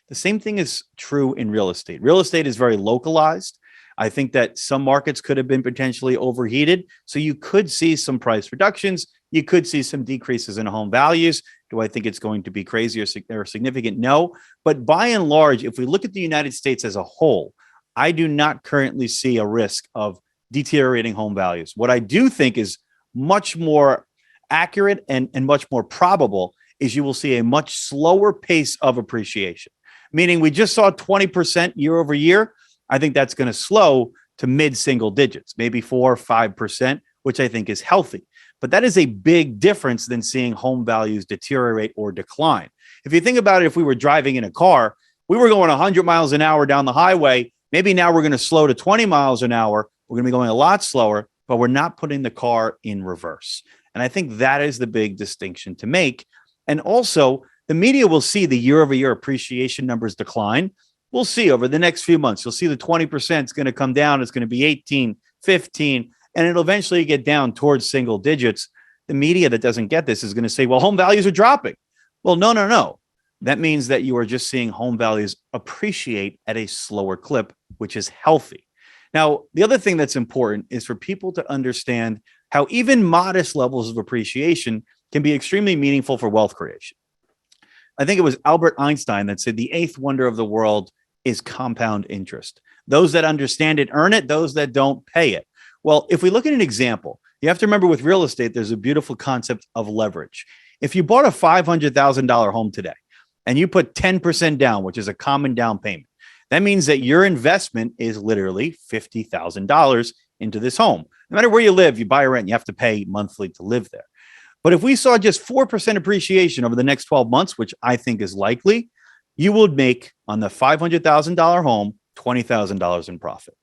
The same thing is true in real estate. Real estate is very localized. I think that some markets could have been potentially overheated. So you could see some price reductions. You could see some decreases in home values. Do I think it's going to be crazy or significant? No. But by and large, if we look at the United States as a whole, I do not currently see a risk of deteriorating home values. What I do think is much more accurate and much more probable is you will see a much slower pace of appreciation, meaning we just saw 20% year over year. I think that's going to slow to mid-single digits, maybe 4 or 5%, which I think is healthy. But that is a big difference than seeing home values deteriorate or decline. If you think about it, if we were driving in a car, we were going 100 miles an hour down the highway. Maybe now we're going to slow to 20 miles an hour. We're going to be going a lot slower, but we're not putting the car in reverse. And I think that is the big distinction to make. And also, the media will see the year-over-year appreciation numbers decline. We'll see over the next few months. You'll see the 20% is going to come down. It's going to be 18, 15, and it'll eventually get down towards single digits. The media that doesn't get this is going to say, well, home values are dropping. Well, no. That means that you are just seeing home values appreciate at a slower clip, which is healthy. Now, the other thing that's important is for people to understand how even modest levels of appreciation can be extremely meaningful for wealth creation. I think it was Albert Einstein that said the eighth wonder of the world is compound interest. Those that understand it earn it, those that don't pay it. Well, if we look at an example, you have to remember with real estate, there's a beautiful concept of leverage. If you bought a $500,000 home today, and you put 10% down, which is a common down payment, that means that your investment is literally $50,000 into this home. No matter where you live, you buy or rent, you have to pay monthly to live there. But if we saw just 4% appreciation over the next 12 months, which I think is likely, you would make on the $500,000 home $20,000 in profit.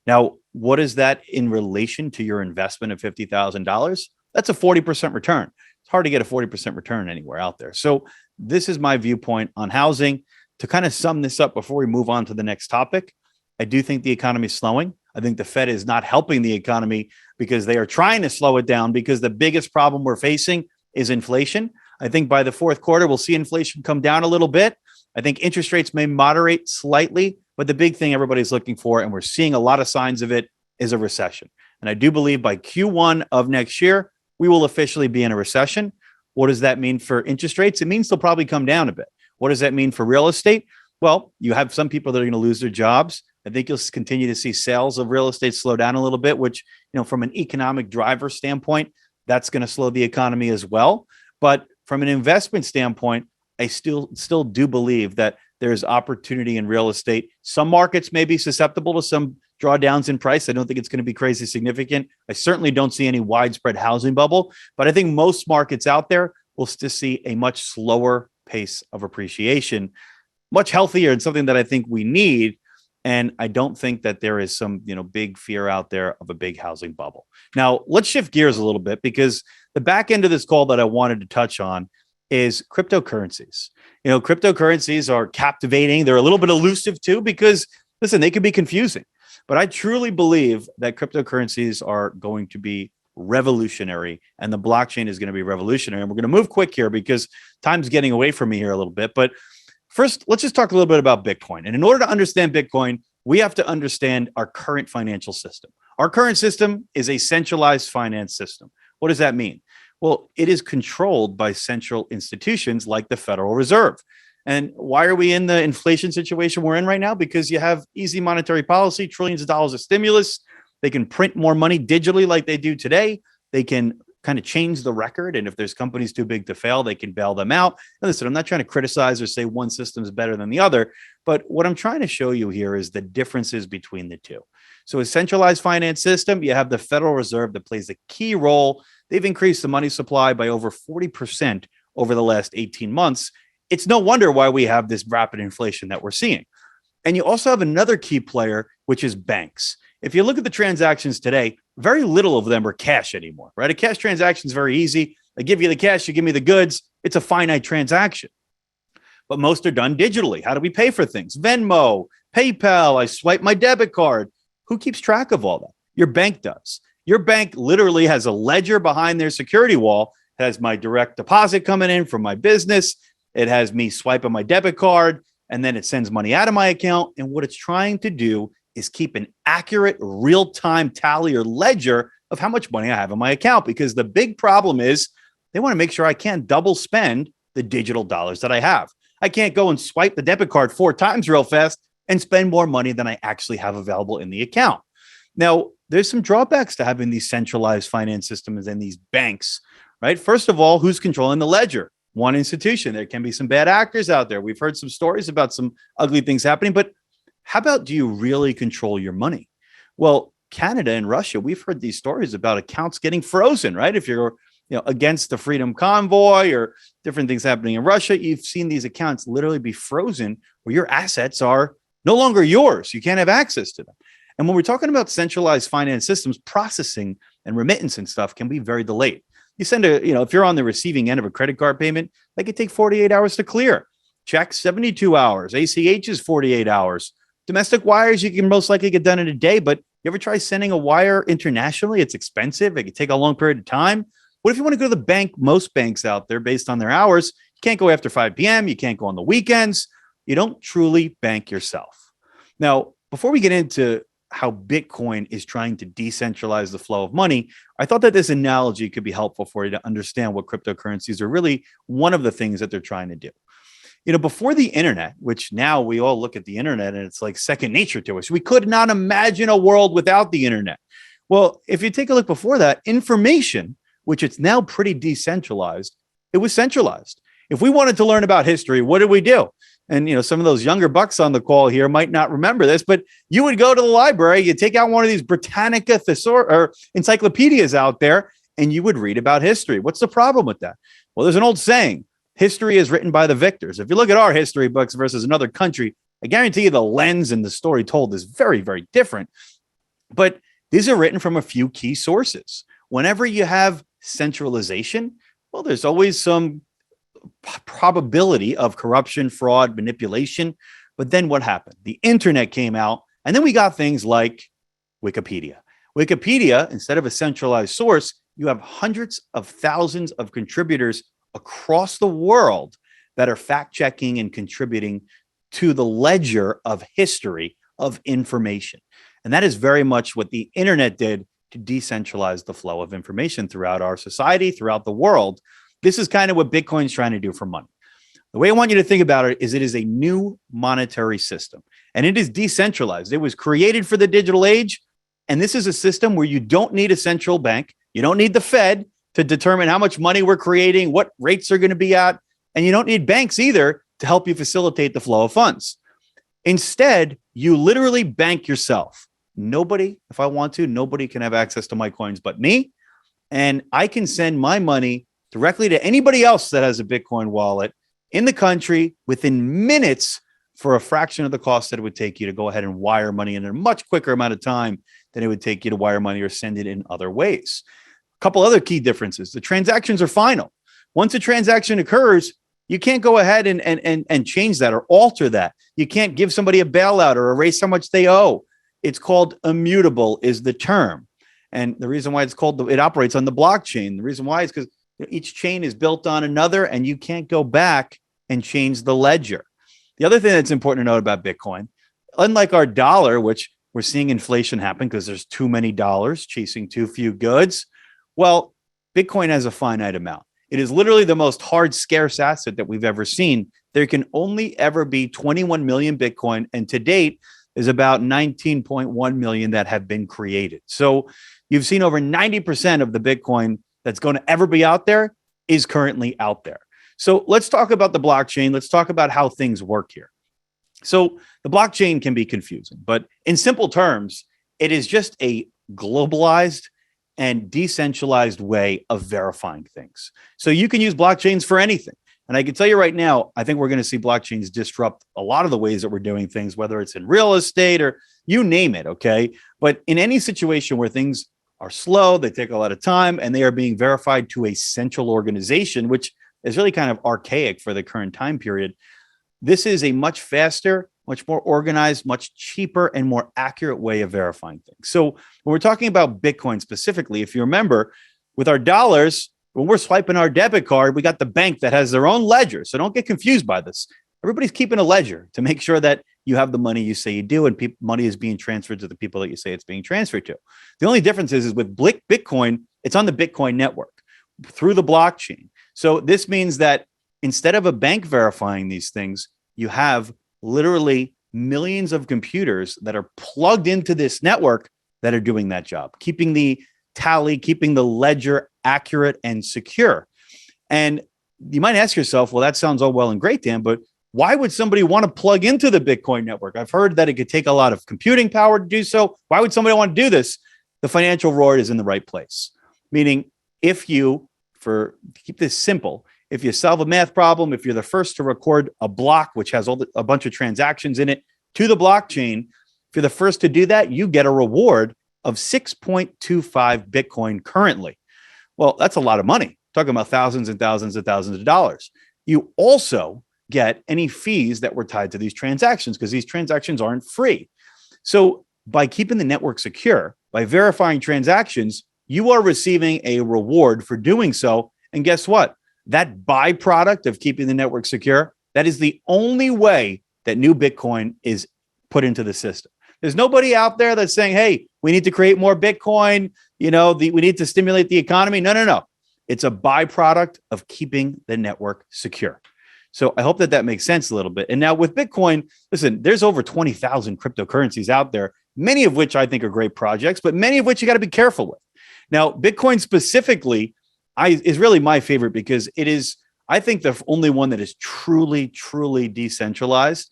Now, what is that in relation to your investment of $50,000? That's a 40% return. It's hard to get a 40% return anywhere out there. So this is my viewpoint on housing. To kind of sum this up before we move on to the next topic, I do think the economy is slowing. I think the Fed is not helping the economy because they are trying to slow it down, because the biggest problem we're facing is inflation. I think by the fourth quarter, we'll see inflation come down a little bit. I think interest rates may moderate slightly, but the big thing everybody's looking for, and we're seeing a lot of signs of it, is a recession. And I do believe by Q1 of next year, we will officially be in a recession. What does that mean for interest rates? It means they'll probably come down a bit. What does that mean for real estate? Well, you have some people that are going to lose their jobs. I think you'll continue to see sales of real estate slow down a little bit, which, from an economic driver standpoint, that's going to slow the economy as well. But from an investment standpoint, I still do believe that there's opportunity in real estate. Some markets may be susceptible to some drawdowns in price. I don't think it's going to be crazy significant. I certainly don't see any widespread housing bubble, but I think most markets out there will still see a much slower pace of appreciation, much healthier, and something that I think we need. And I don't think that there is some, big fear out there of a big housing bubble. Now, let's shift gears a little bit, because the back end of this call that I wanted to touch on is cryptocurrencies. Cryptocurrencies are captivating. They're a little bit elusive too, because listen, they can be confusing, but I truly believe that cryptocurrencies are going to be revolutionary, and the blockchain is going to be revolutionary. And we're going to move quick here because time's getting away from me here a little bit. But first, let's just talk a little bit about Bitcoin. And in order to understand Bitcoin, we have to understand our current financial system. Our current system is a centralized finance system. What does that mean? Well, it is controlled by central institutions like the Federal Reserve. And why are we in the inflation situation we're in right now? Because you have easy monetary policy, trillions of dollars of stimulus. They can print more money digitally like they do today. They can kind of change the record. And if there's companies too big to fail, they can bail them out. And listen, I'm not trying to criticize or say one system is better than the other, but what I'm trying to show you here is the differences between the two. So a centralized finance system, you have the Federal Reserve that plays a key role. They've increased the money supply by over 40% over the last 18 months. It's no wonder why we have this rapid inflation that we're seeing. And you also have another key player, which is banks. If you look at the transactions today, very little of them are cash anymore, right? A cash transaction is very easy. I give you the cash, you give me the goods. It's a finite transaction. But most are done digitally. How do we pay for things? Venmo, PayPal, I swipe my debit card. Who keeps track of all that? Your bank does. Your bank literally has a ledger behind their security wall. It has my direct deposit coming in from my business. It has me swiping my debit card, and then it sends money out of my account. And what it's trying to do is keep an accurate real-time tally or ledger of how much money I have in my account, because the big problem is they want to make sure I can't double spend the digital dollars that I have. I can't go and swipe the debit card 4 times real fast and spend more money than I actually have available in the account. Now, there's some drawbacks to having these centralized finance systems and these banks, right? First of all, who's controlling the ledger? One institution. There can be some bad actors out there. We've heard some stories about some ugly things happening, but how about, do you really control your money? Well, Canada and Russia, we've heard these stories about accounts getting frozen, right? If you're against the Freedom Convoy or different things happening in Russia, you've seen these accounts literally be frozen where your assets are no longer yours. You can't have access to them. And when we're talking about centralized finance systems, processing and remittance and stuff can be very delayed. You send if you're on the receiving end of a credit card payment, that could take 48 hours to clear. Checks, 72 hours. ACH is 48 hours. Domestic wires, you can most likely get done in a day, but you ever try sending a wire internationally? It's expensive. It could take a long period of time. What if you want to go to the bank? Most banks out there, based on their hours, you can't go after 5 p.m. You can't go on the weekends. You don't truly bank yourself. Now, before we get into how Bitcoin is trying to decentralize the flow of money, I thought that this analogy could be helpful for you to understand what cryptocurrencies are really one of the things that they're trying to do. Before the internet, which now we all look at the internet and it's like second nature to us. We could not imagine a world without the internet. Well, if you take a look before that, information, which it's now pretty decentralized, it was centralized. If we wanted to learn about history, what did we do? And, some of those younger bucks on the call here might not remember this, but you would go to the library, you take out one of these Britannica or encyclopedias out there, and you would read about history. What's the problem with that? Well, there's an old saying, history is written by the victors. If you look at our history books versus another country, I guarantee you the lens and the story told is very, very different. But these are written from a few key sources. Whenever you have centralization, well, there's always some probability of corruption, fraud, manipulation. But then what happened? The internet came out, and then we got things like Wikipedia. Wikipedia, instead of a centralized source, you have hundreds of thousands of contributors across the world that are fact-checking and contributing to the ledger of history of information. And that is very much what the internet did to decentralize the flow of information throughout our society, throughout the world. This is kind of what Bitcoin's trying to do for money. The way I want you to think about it is a new monetary system, and it is decentralized. It was created for the digital age, and this is a system where you don't need a central bank. You don't need the Fed to determine how much money we're creating, what rates are going to be at, and you don't need banks either to help you facilitate the flow of funds. Instead, you literally bank yourself. Nobody, if I want to, nobody can have access to my coins but me, and I can send my money directly to anybody else that has a Bitcoin wallet in the country within minutes for a fraction of the cost that it would take you to go ahead and wire money in a much quicker amount of time than it would take you to wire money or send it in other ways. A couple other key differences. The transactions are final. Once a transaction occurs, you can't go ahead and change that or alter that. You can't give somebody a bailout or erase how much they owe. It's called immutable is the term. And the reason why it's called, it operates on the blockchain. The reason why is because each chain is built on another, and you can't go back and change the ledger. The other thing that's important to note about Bitcoin, unlike our dollar, which we're seeing inflation happen because there's too many dollars chasing too few goods. Well, Bitcoin has a finite amount. It is literally the most hard, scarce asset that we've ever seen. There can only ever be 21 million Bitcoin, and to date is about 19.1 million that have been created. So you've seen over 90% of the Bitcoin that's going to ever be out there is currently out there. So let's talk about the blockchain. Let's talk about how things work here. So the blockchain can be confusing, but in simple terms, it is just a globalized and decentralized way of verifying things. So you can use blockchains for anything. And I can tell you right now, I think we're going to see blockchains disrupt a lot of the ways that we're doing things, whether it's in real estate or you name it, okay? But in any situation where things are slow, they take a lot of time, and they are being verified to a central organization, which is really kind of archaic for the current time period. This is a much faster, much more organized, much cheaper, and more accurate way of verifying things. So when we're talking about Bitcoin specifically, if you remember, with our dollars, when we're swiping our debit card, we got the bank that has their own ledger. So don't get confused by this. Everybody's keeping a ledger to make sure that you have the money you say you do, and money is being transferred to the people that you say it's being transferred to. The only difference is with Bitcoin, it's on the Bitcoin network through the blockchain. So this means that instead of a bank verifying these things, you have literally millions of computers that are plugged into this network that are doing that job, keeping the tally, keeping the ledger accurate and secure. And you might ask yourself, well, that sounds all well and great, Dan, but why would somebody want to plug into the Bitcoin network? I've heard that it could take a lot of computing power to do so. Why would somebody want to do this? The financial reward is in the right place. Meaning, if you, to keep this simple, if you solve a math problem, if you're the first to record a block, which has a bunch of transactions in it, to the blockchain, if you're the first to do that, you get a reward of 6.25 Bitcoin currently. Well, that's a lot of money. Talking about thousands and thousands and thousands of dollars. You also get any fees that were tied to these transactions, because these transactions aren't free. So by keeping the network secure, by verifying transactions, you are receiving a reward for doing so. And guess what? That byproduct of keeping the network secure, that is the only way that new Bitcoin is put into the system. There's nobody out there that's saying, hey, we need to create more Bitcoin. We need to stimulate the economy. No. It's a byproduct of keeping the network secure. So I hope that makes sense a little bit. And now with Bitcoin, listen, there's over 20,000 cryptocurrencies out there, many of which I think are great projects, but many of which you got to be careful with. Now, Bitcoin specifically is really my favorite because it is, I think, the only one that is truly, truly decentralized.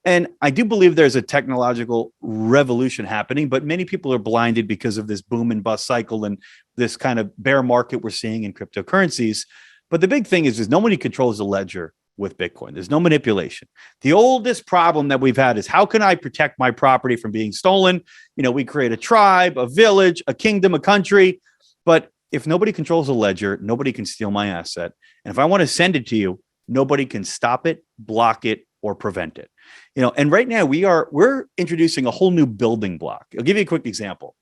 And I do believe there's a technological revolution happening, but many people are blinded because of this boom and bust cycle and this kind of bear market we're seeing in cryptocurrencies. But the big thing is nobody controls the ledger with Bitcoin. There's no manipulation. The oldest problem that we've had is how can I protect my property from being stolen? We create a tribe, a village, a kingdom, a country. But if nobody controls the ledger, nobody can steal my asset. And if I want to send it to you, nobody can stop it, block it, or prevent it. And right now we're introducing a whole new building block. I'll give you a quick example.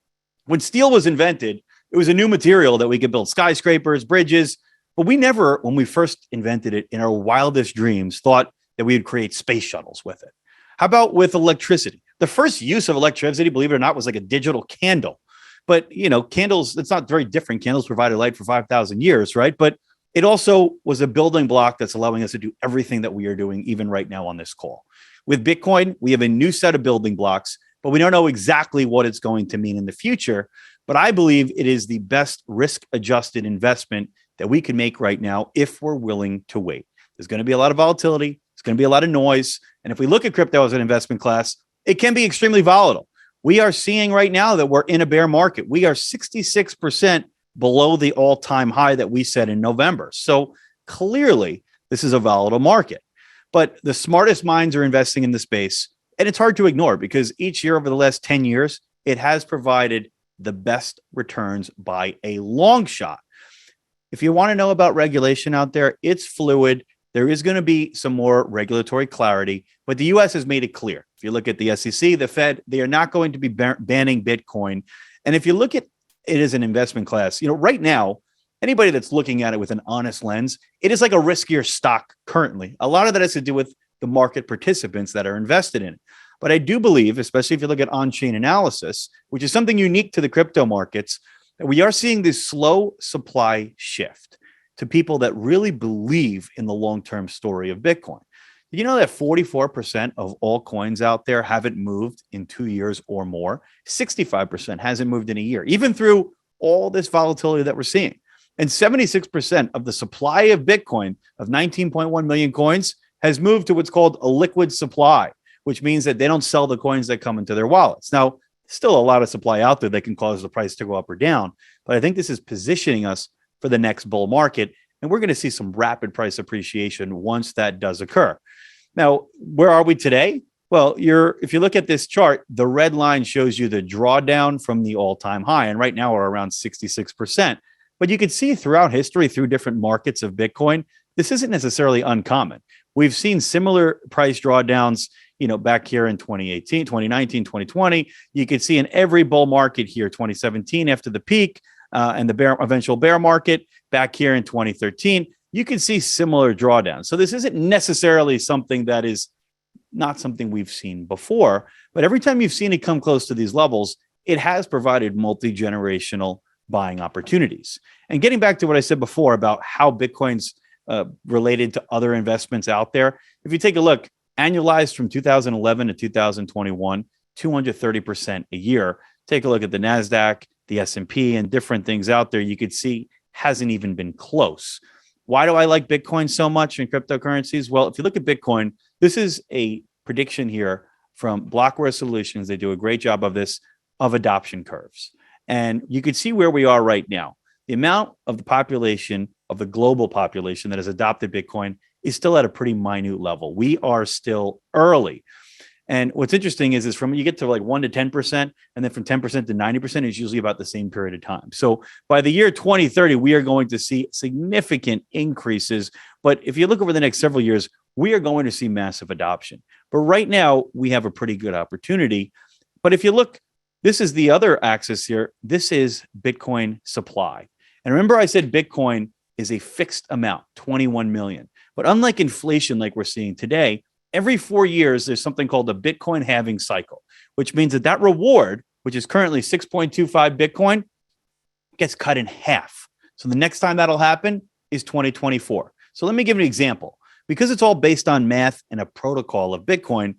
When steel was invented, it was a new material that we could build skyscrapers, bridges, but we never, when we first invented it in our wildest dreams, thought that we would create space shuttles with it. How about with electricity? The first use of electricity, believe it or not, was like a digital candle. But, candles, it's not very different. Candles provided light for 5,000 years, right? But it also was a building block that's allowing us to do everything that we are doing even right now on this call. With Bitcoin, we have a new set of building blocks, but we don't know exactly what it's going to mean in the future. But I believe it is the best risk-adjusted investment that we can make right now if we're willing to wait. There's going to be a lot of volatility. There's going to be a lot of noise. And if we look at crypto as an investment class, it can be extremely volatile. We are seeing right now that we're in a bear market. We are 66% below the all-time high that we set in November. So clearly, this is a volatile market. But the smartest minds are investing in the space. And it's hard to ignore because each year over the last 10 years, it has provided the best returns by a long shot. If you want to know about regulation out there, it's fluid. There is going to be some more regulatory clarity, but the U.S. has made it clear. If you look at the SEC, the Fed, they are not going to be banning Bitcoin. And if you look at it as an investment class, right now, anybody that's looking at it with an honest lens, it is like a riskier stock currently. A lot of that has to do with the market participants that are invested in it. But I do believe, especially if you look at on-chain analysis, which is something unique to the crypto markets, that we are seeing this slow supply shift to people that really believe in the long-term story of Bitcoin. Did you know that 44% of all coins out there haven't moved in 2 years or more? 65% hasn't moved in a year, even through all this volatility that we're seeing. And 76% of the supply of Bitcoin of 19.1 million coins has moved to what's called a liquid supply, which means that they don't sell the coins that come into their wallets. Now, still a lot of supply out there that can cause the price to go up or down, but I think this is positioning us for the next bull market, and we're going to see some rapid price appreciation once that does occur. Now, where are we today? Well, if you look at this chart, the red line shows you the drawdown from the all-time high, and right now we're around 66%. But you can see throughout history, through different markets of Bitcoin, this isn't necessarily uncommon. We've seen similar price drawdowns, back here in 2018, 2019, 2020. You could see in every bull market here, 2017 after the peak and the eventual bear market back here in 2013, you can see similar drawdowns. So this isn't necessarily something that is not something we've seen before, but every time you've seen it come close to these levels, it has provided multi-generational buying opportunities. And getting back to what I said before about how Bitcoin's related to other investments out there, if you take a look, annualized from 2011 to 2021, 230% a year. Take a look at the NASDAQ, the S&P, and different things out there. You could see hasn't even been close. Why do I like Bitcoin so much in cryptocurrencies? Well, if you look at Bitcoin, this is a prediction here from Blockware Solutions. They do a great job of this, of adoption curves. And you could see where we are right now. The amount of the population, of the global population that has adopted Bitcoin is still at a pretty minute level. We are still early. And what's interesting is from you get to like 1 to 10%, and then from 10% to 90% is usually about the same period of time. So by the year 2030, we are going to see significant increases. But if you look over the next several years, we are going to see massive adoption. But right now, we have a pretty good opportunity. But if you look, this is the other axis here. This is Bitcoin supply. And remember I said Bitcoin is a fixed amount, 21 million. But unlike inflation like we're seeing today, every 4 years, there's something called a Bitcoin halving cycle, which means that reward, which is currently 6.25 Bitcoin, gets cut in half. So the next time that'll happen is 2024. So let me give an example. Because it's all based on math and a protocol of Bitcoin,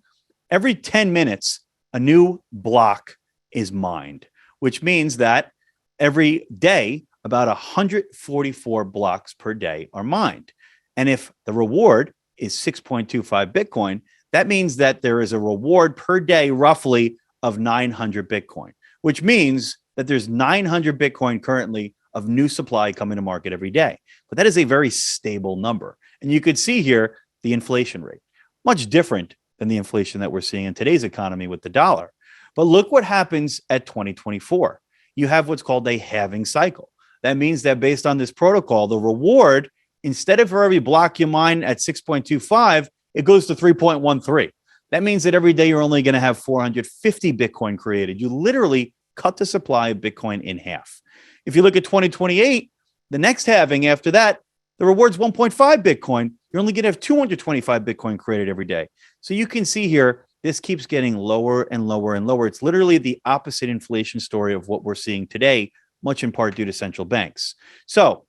every 10 minutes, a new block is mined, which means that every day, about 144 blocks per day are mined. And if the reward is 6.25 Bitcoin, That means that there is a reward per day, roughly, of 900 Bitcoin, which means that there's 900 Bitcoin currently of new supply coming to market every day. But that is a very stable number. And you could see here the inflation rate, much different than the inflation that we're seeing in today's economy with the dollar. But look what happens at 2024. You have what's called a halving cycle. That means that based on this protocol, the reward, instead of for every block you mine at 6.25, it goes to 3.13. That means that every day you're only going to have 450 Bitcoin created. You literally cut the supply of Bitcoin in half. If you look at 2028, the next halving after that, the reward's 1.5 Bitcoin. You're only going to have 225 Bitcoin created every day. So you can see here, this keeps getting lower and lower and lower. It's literally the opposite inflation story of what we're seeing today, much in part due to central banks. So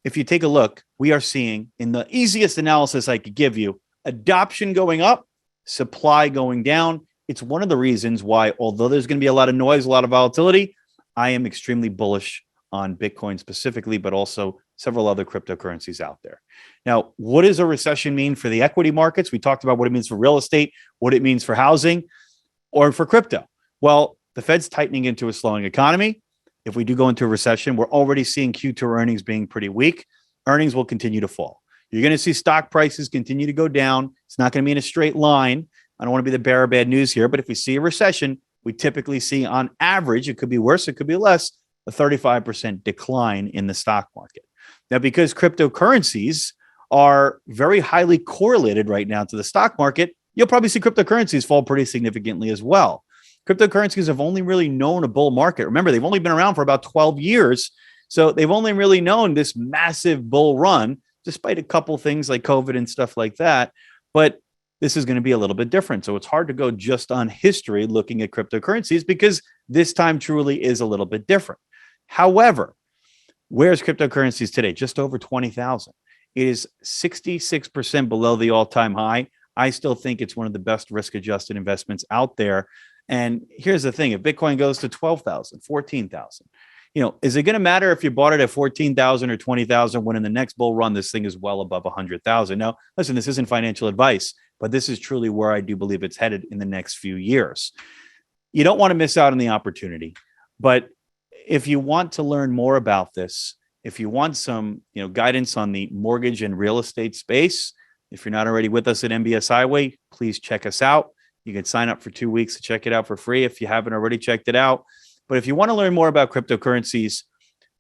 if you take a look, we are seeing, in the easiest analysis I could give you, adoption going up, supply going down. It's one of the reasons why, although there's going to be a lot of noise, a lot of volatility, I am extremely bullish on Bitcoin specifically, but also several other cryptocurrencies out there. Now, what does a recession mean for the equity markets? We talked about what it means for real estate, what it means for housing, or for crypto. Well, the Fed's tightening into a slowing economy. If we do go into a recession, we're already seeing Q2 earnings being pretty weak. Earnings will continue to fall. You're going to see stock prices continue to go down. It's not going to be in a straight line. I don't want to be the bearer of bad news here, but if we see a recession, we typically see on average, it could be worse, it could be less, a 35% decline in the stock market. Now, because cryptocurrencies are very highly correlated right now to the stock market, you'll probably see cryptocurrencies fall pretty significantly as well. Cryptocurrencies have only really known a bull market. Remember, they've only been around for about 12 years. So they've only really known this massive bull run, despite a couple things like COVID and stuff like that. But this is going to be a little bit different. So it's hard to go just on history looking at cryptocurrencies because this time truly is a little bit different. However, where's cryptocurrencies today? Just over 20,000. It is 66% below the all-time high. I still think it's one of the best risk-adjusted investments out there. And here's the thing. If Bitcoin goes to 12,000, 14,000, is it going to matter if you bought it at 14,000 or 20,000 when in the next bull run, this thing is well above 100,000? Now, listen, this isn't financial advice, but this is truly where I do believe it's headed in the next few years. You don't want to miss out on the opportunity. But if you want to learn more about this, if you want some guidance on the mortgage and real estate space, if you're not already with us at MBS Highway, please check us out. You can sign up for 2 weeks to check it out for free if you haven't already checked it out. But if you want to learn more about cryptocurrencies,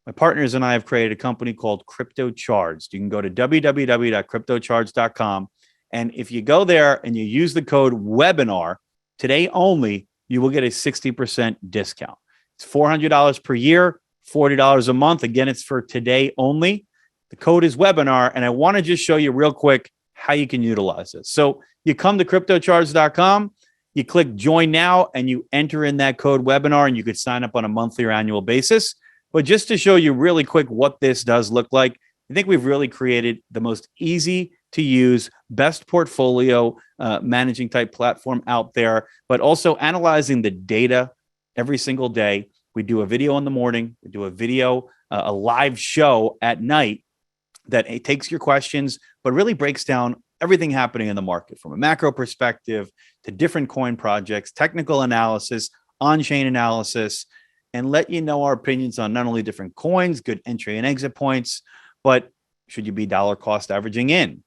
my partners and I have created a company called CryptoCharged. You can go to www.cryptocharged.com. And if you go there and you use the code webinar today only, you will get a 60% discount. It's $400 per year, $40 a month. Again, it's for today only. The code is webinar. And I want to just show you real quick how you can utilize it. So you come to cryptocharge.com, you click join now, and you enter in that code webinar, and you could sign up on a monthly or annual basis. But just to show you really quick what this does look like, I think we've really created the most easy to use, best portfolio managing type platform out there, but also analyzing the data every single day. We do a video in the morning, we do a video, a live show at night that it takes your questions, but really breaks down everything happening in the market from a macro perspective to different coin projects, technical analysis, on-chain analysis, and let you know our opinions on not only different coins, good entry and exit points, but should you be dollar cost averaging in?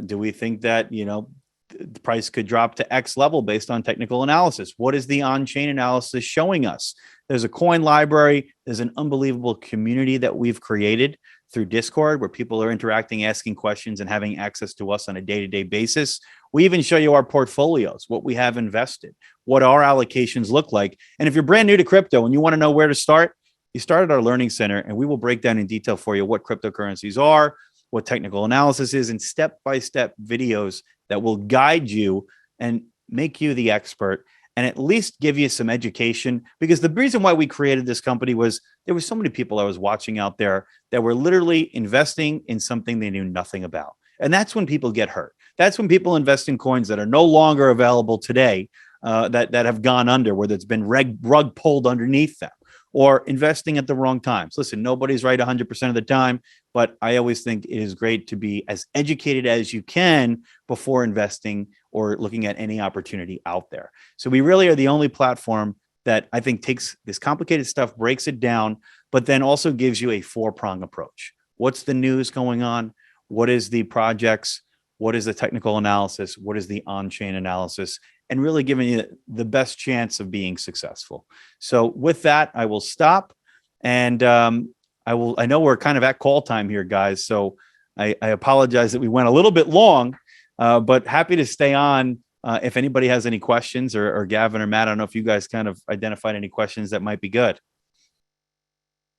Do we think that, the price could drop to X level based on technical analysis? What is the on-chain analysis showing us? There's a coin library. There's an unbelievable community that we've created through Discord where people are interacting, asking questions, and having access to us on a day-to-day basis. We even show you our portfolios, what we have invested, what our allocations look like. And if you're brand new to crypto and you want to know where to start, you start at our learning center, and we will break down in detail for you what cryptocurrencies are, what technical analysis is, and step-by-step videos that will guide you and make you the expert and at least give you some education. Because the reason why we created this company was there were so many people I was watching out there that were literally investing in something they knew nothing about. And that's when people get hurt. That's when people invest in coins that are no longer available today, that have gone under, where it's been rug pulled underneath them, or investing at the wrong times. Listen, nobody's right 100% of the time, but I always think it is great to be as educated as you can before investing or looking at any opportunity out there. So we really are the only platform that I think takes this complicated stuff, breaks it down, but then also gives you a four-prong approach. What's the news going on? What is the projects? What is the technical analysis? What is the on-chain analysis? And really giving you the best chance of being successful. So with that, I will stop. And I know we're kind of at call time here, guys. So I apologize that we went a little bit long, but happy to stay on if anybody has any questions, or Gavin or Matt. I don't know if you guys kind of identified any questions that might be good.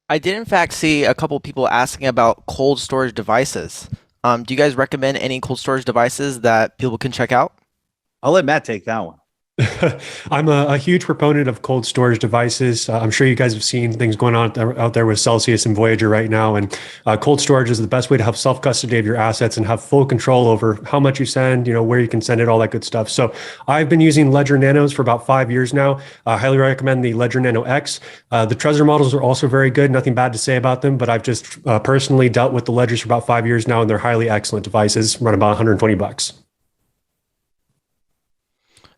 I did in fact see a couple people asking about cold storage devices. Do you guys recommend any cold storage devices that people can check out? I'll let Matt take that one. I'm a huge proponent of cold storage devices. I'm sure you guys have seen things going on out there with Celsius and Voyager right now. And cold storage is the best way to have self-custody of your assets and have full control over how much you send, where you can send it, all that good stuff. So I've been using Ledger Nanos for about 5 years now. I highly recommend the Ledger Nano X. The Trezor models are also very good. Nothing bad to say about them, but I've just personally dealt with the Ledgers for about 5 years now, and they're highly excellent devices, run about $120.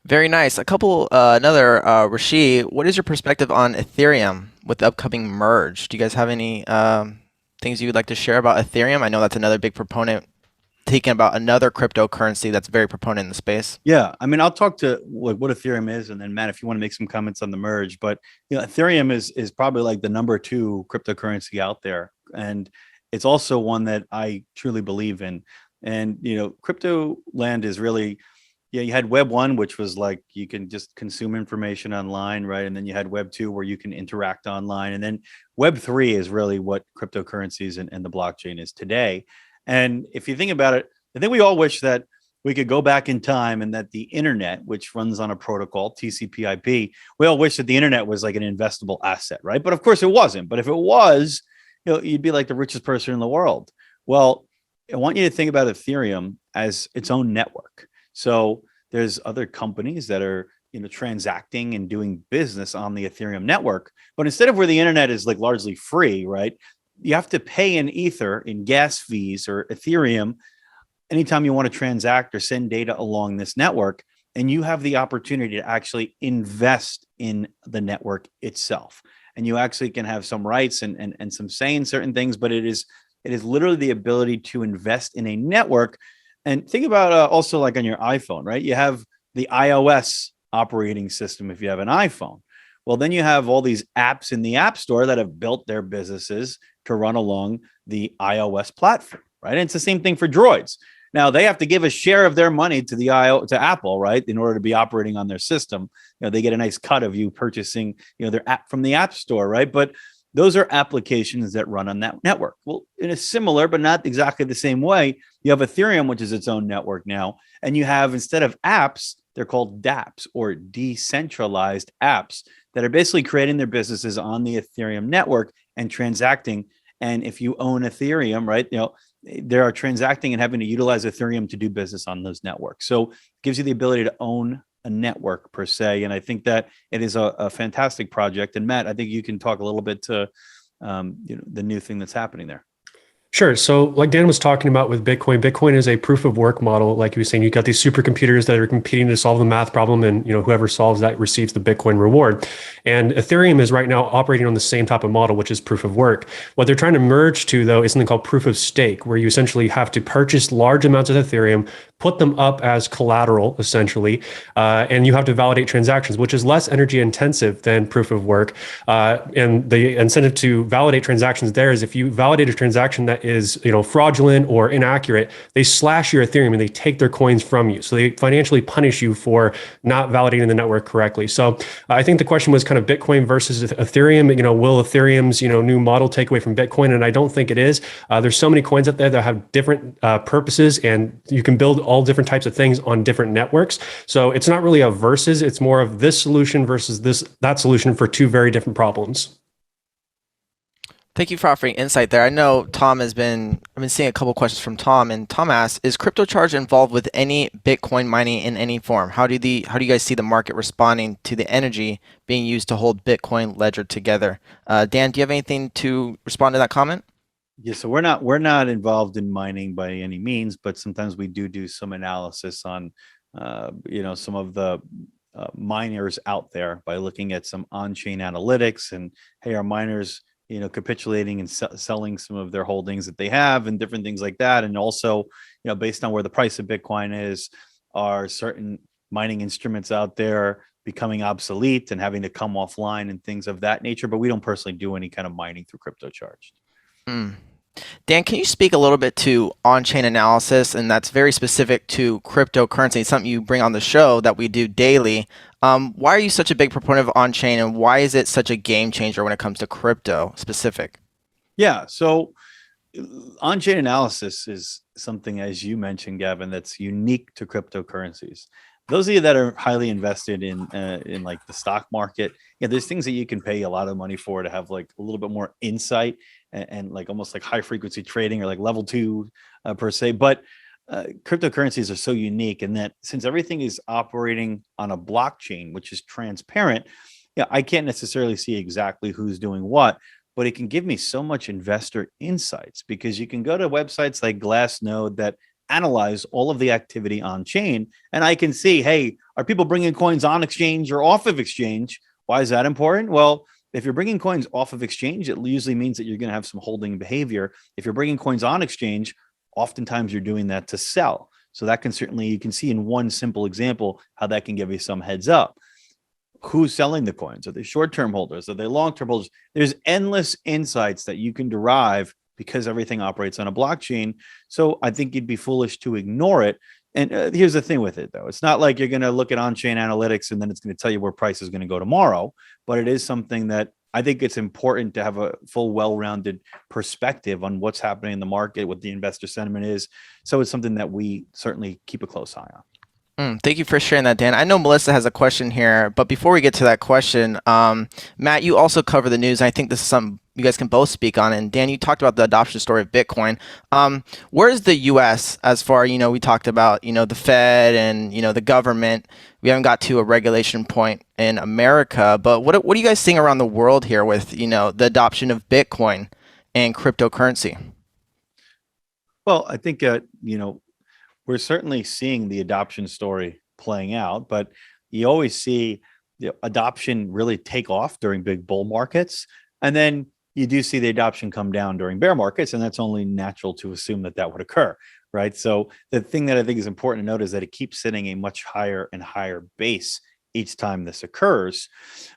Very nice. Another, Rishi, what is your perspective on Ethereum with the upcoming merge? Do you guys have any things you would like to share about Ethereum? I know that's another big proponent, taking about another cryptocurrency that's very proponent in the space. Yeah, I mean, I'll talk to what Ethereum is, and then Matt, if you want to make some comments on the merge. But Ethereum is probably like the number 2 cryptocurrency out there, and it's also one that I truly believe in. And crypto land is really, you had Web 1, which was like you can just consume information online, right? And then you had Web 2, where you can interact online. And then Web 3 is really what cryptocurrencies and the blockchain is today. And if you think about it, I think we all wish that we could go back in time, and that the internet, which runs on a protocol, TCP/IP, we all wish that the internet was like an investable asset, right? But of course it wasn't. But if it was, you'd be like the richest person in the world. Well, I want you to think about Ethereum as its own network. So there's other companies that are, transacting and doing business on the Ethereum network. But instead of where the internet is like largely free, right? You have to pay in Ether, in gas fees or Ethereum, anytime you want to transact or send data along this network. And you have the opportunity to actually invest in the network itself. And you actually can have some rights and some say in certain things, but it is literally the ability to invest in a network. And think about also like on your iPhone, right? You have the iOS operating system if you have an iPhone. Well, then you have all these apps in the App Store that have built their businesses to run along the iOS platform, right? And it's the same thing for Droids. Now they have to give a share of their money to to Apple, right? In order to be operating on their system. They get a nice cut of you purchasing, their app from the App Store, right? But those are applications that run on that network. Well, in a similar, but not exactly the same way, you have Ethereum, which is its own network now. And you have, instead of apps, they're called dApps, or decentralized apps, that are basically creating their businesses on the Ethereum network and transacting. And if you own Ethereum, right, they are transacting and having to utilize Ethereum to do business on those networks. So it gives you the ability to own a network per se. And I think that it is a fantastic project. And Matt, I think you can talk a little bit to the new thing that's happening there. Sure. So like Dan was talking about with Bitcoin is a proof of work model. Like he was saying, you've got these supercomputers that are competing to solve the math problem, and whoever solves that receives the Bitcoin reward. And Ethereum is right now operating on the same type of model, which is proof of work. What they're trying to merge to, though, is something called proof of stake, where you essentially have to purchase large amounts of Ethereum, put them up as collateral, essentially, and you have to validate transactions, which is less energy intensive than proof of work. And the incentive to validate transactions there is if you validate a transaction that is fraudulent or inaccurate, they slash your Ethereum and they take their coins from you. So they financially punish you for not validating the network correctly. So I think the question was kind of Bitcoin versus Ethereum. Will Ethereum's new model take away from Bitcoin? And I don't think it is. There's so many coins out there that have different purposes, and you can build all different types of things on different networks. So it's not really a versus, it's more of this solution versus that solution for two very different problems. Thank you for offering insight there. I know I've been seeing a couple questions from Tom, and Tom asks, is CryptoCharge involved with any Bitcoin mining in any form? How do you guys see the market responding to the energy being used to hold Bitcoin ledger together? Dan, do you have anything to respond to that comment? Yeah, so we're not involved in mining by any means, but sometimes we do some analysis on some of the miners out there by looking at some on-chain analytics and, hey, are miners, capitulating and selling some of their holdings that they have and different things like that. And also, based on where the price of Bitcoin is, are certain mining instruments out there becoming obsolete and having to come offline and things of that nature. But we don't personally do any kind of mining through crypto charged. Dan, can you speak a little bit to on-chain analysis? And that's very specific to cryptocurrency, something you bring on the show that we do daily. Why are you such a big proponent of on-chain, and why is it such a game changer when it comes to crypto specific? Yeah, so on-chain analysis is something, as you mentioned, Gavin, that's unique to cryptocurrencies. Those of you that are highly invested in like the stock market, there's things that you can pay a lot of money for to have like a little bit more insight and like almost like high frequency trading or like level 2 per se. But cryptocurrencies are so unique in that since everything is operating on a blockchain, which is transparent, I can't necessarily see exactly who's doing what, but it can give me so much investor insights because you can go to websites like Glassnode that analyze all of the activity on chain. And I can see, hey, are people bringing coins on exchange or off of exchange? Why is that important? Well, if you're bringing coins off of exchange, it usually means that you're going to have some holding behavior. If you're bringing coins on exchange, oftentimes you're doing that to sell. So that can certainly, you can see in one simple example how that can give you some heads up. Who's selling the coins? Are they short-term holders? Are they long-term holders? There's endless insights that you can derive because everything operates on a blockchain. So I think you'd be foolish to ignore it. And here's the thing with it, though. It's not like you're going to look at on-chain analytics and then it's going to tell you where price is going to go tomorrow. But it is something that I think it's important to have a full, well-rounded perspective on what's happening in the market, what the investor sentiment is. So it's something that we certainly keep a close eye on. Thank you for sharing that, Dan. I know Melissa has a question here, but before we get to that question, Matt, you also cover the news. I think this is something you guys can both speak on. And Dan, you talked about the adoption story of Bitcoin. Where is the U.S. as far, we talked about, the Fed and, the government. We haven't got to a regulation point in America, but what are you guys seeing around the world here with, the adoption of Bitcoin and cryptocurrency? Well, I think, we're certainly seeing the adoption story playing out, but you always see the adoption really take off during big bull markets. And then you do see the adoption come down during bear markets. And that's only natural to assume that that would occur, right? So the thing that I think is important to note is that it keeps setting a much higher and higher base each time this occurs.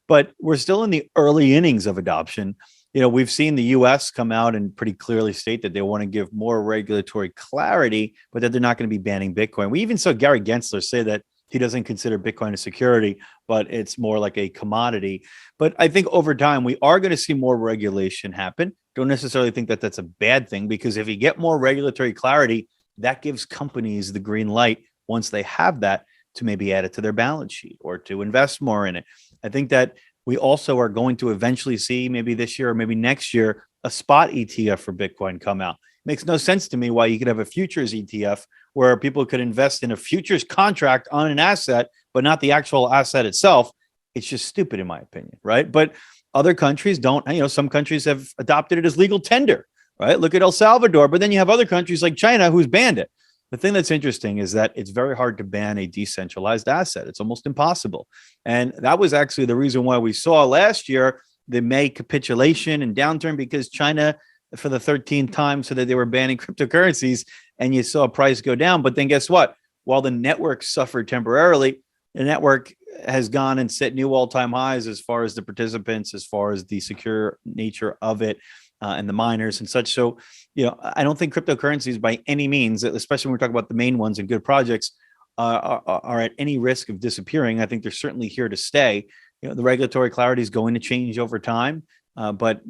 But we're still in the early innings of adoption. We've seen the U.S. come out and pretty clearly state that they want to give more regulatory clarity, but that they're not going to be banning Bitcoin. We even saw Gary Gensler say that he doesn't consider Bitcoin a security, but it's more like a commodity. But I think over time, we are going to see more regulation happen. Don't necessarily think that that's a bad thing, because if you get more regulatory clarity, that gives companies the green light once they have that to maybe add it to their balance sheet or to invest more in it. I think that we also are going to eventually see, maybe this year or maybe next year, a spot ETF for Bitcoin come out. Makes no sense to me why you could have a futures ETF where people could invest in a futures contract on an asset, but not the actual asset itself. It's just stupid, in my opinion, right? But other countries don't. Some countries have adopted it as legal tender, right? Look at El Salvador, but then you have other countries like China who's banned it. The thing that's interesting is that it's very hard to ban a decentralized asset. It's almost impossible. And that was actually the reason why we saw last year the May capitulation and downturn, because China, for the 13th time, said that they were banning cryptocurrencies, and you saw price go down. But then guess what? While the network suffered temporarily, the network has gone and set new all-time highs as far as the participants, as far as the secure nature of it. And the miners and such. So, I don't think cryptocurrencies by any means, especially when we're talking about the main ones and good projects, are at any risk of disappearing. I think they're certainly here to stay. The regulatory clarity is going to change over time. But,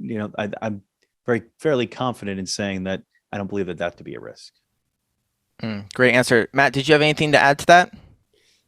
I'm fairly confident in saying that I don't believe that to be a risk. Great answer. Matt, did you have anything to add to that?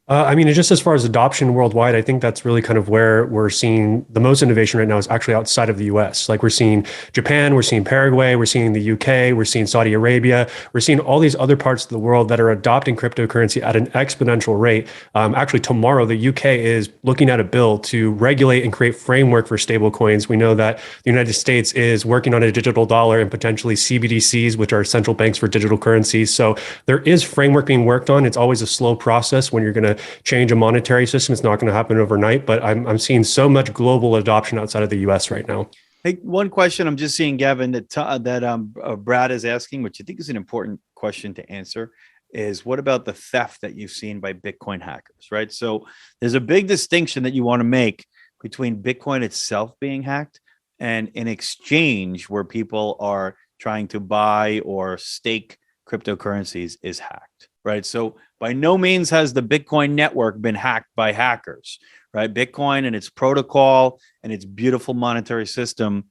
I mean, just as far as adoption worldwide, I think that's really kind of where we're seeing the most innovation right now is actually outside of the US. Like we're seeing Japan, we're seeing Paraguay, we're seeing the UK, we're seeing Saudi Arabia, we're seeing all these other parts of the world that are adopting cryptocurrency at an exponential rate. Actually, tomorrow, the UK is looking at a bill to regulate and create framework for stable coins. We know that the United States is working on a digital dollar and potentially CBDCs, which are central banks for digital currencies. So there is framework being worked on. It's always a slow process when you're going to change a monetary system. It's not going to happen overnight, but I'm seeing so much global adoption outside of the US right now. Hey, one question I'm just seeing, Gavin, that Brad is asking, which I think is an important question to answer, is what about the theft that you've seen by Bitcoin hackers, right? So there's a big distinction that you want to make between Bitcoin itself being hacked and an exchange where people are trying to buy or stake cryptocurrencies is hacked, right? So by no means has the Bitcoin network been hacked by hackers, right? Bitcoin and its protocol and its beautiful monetary system,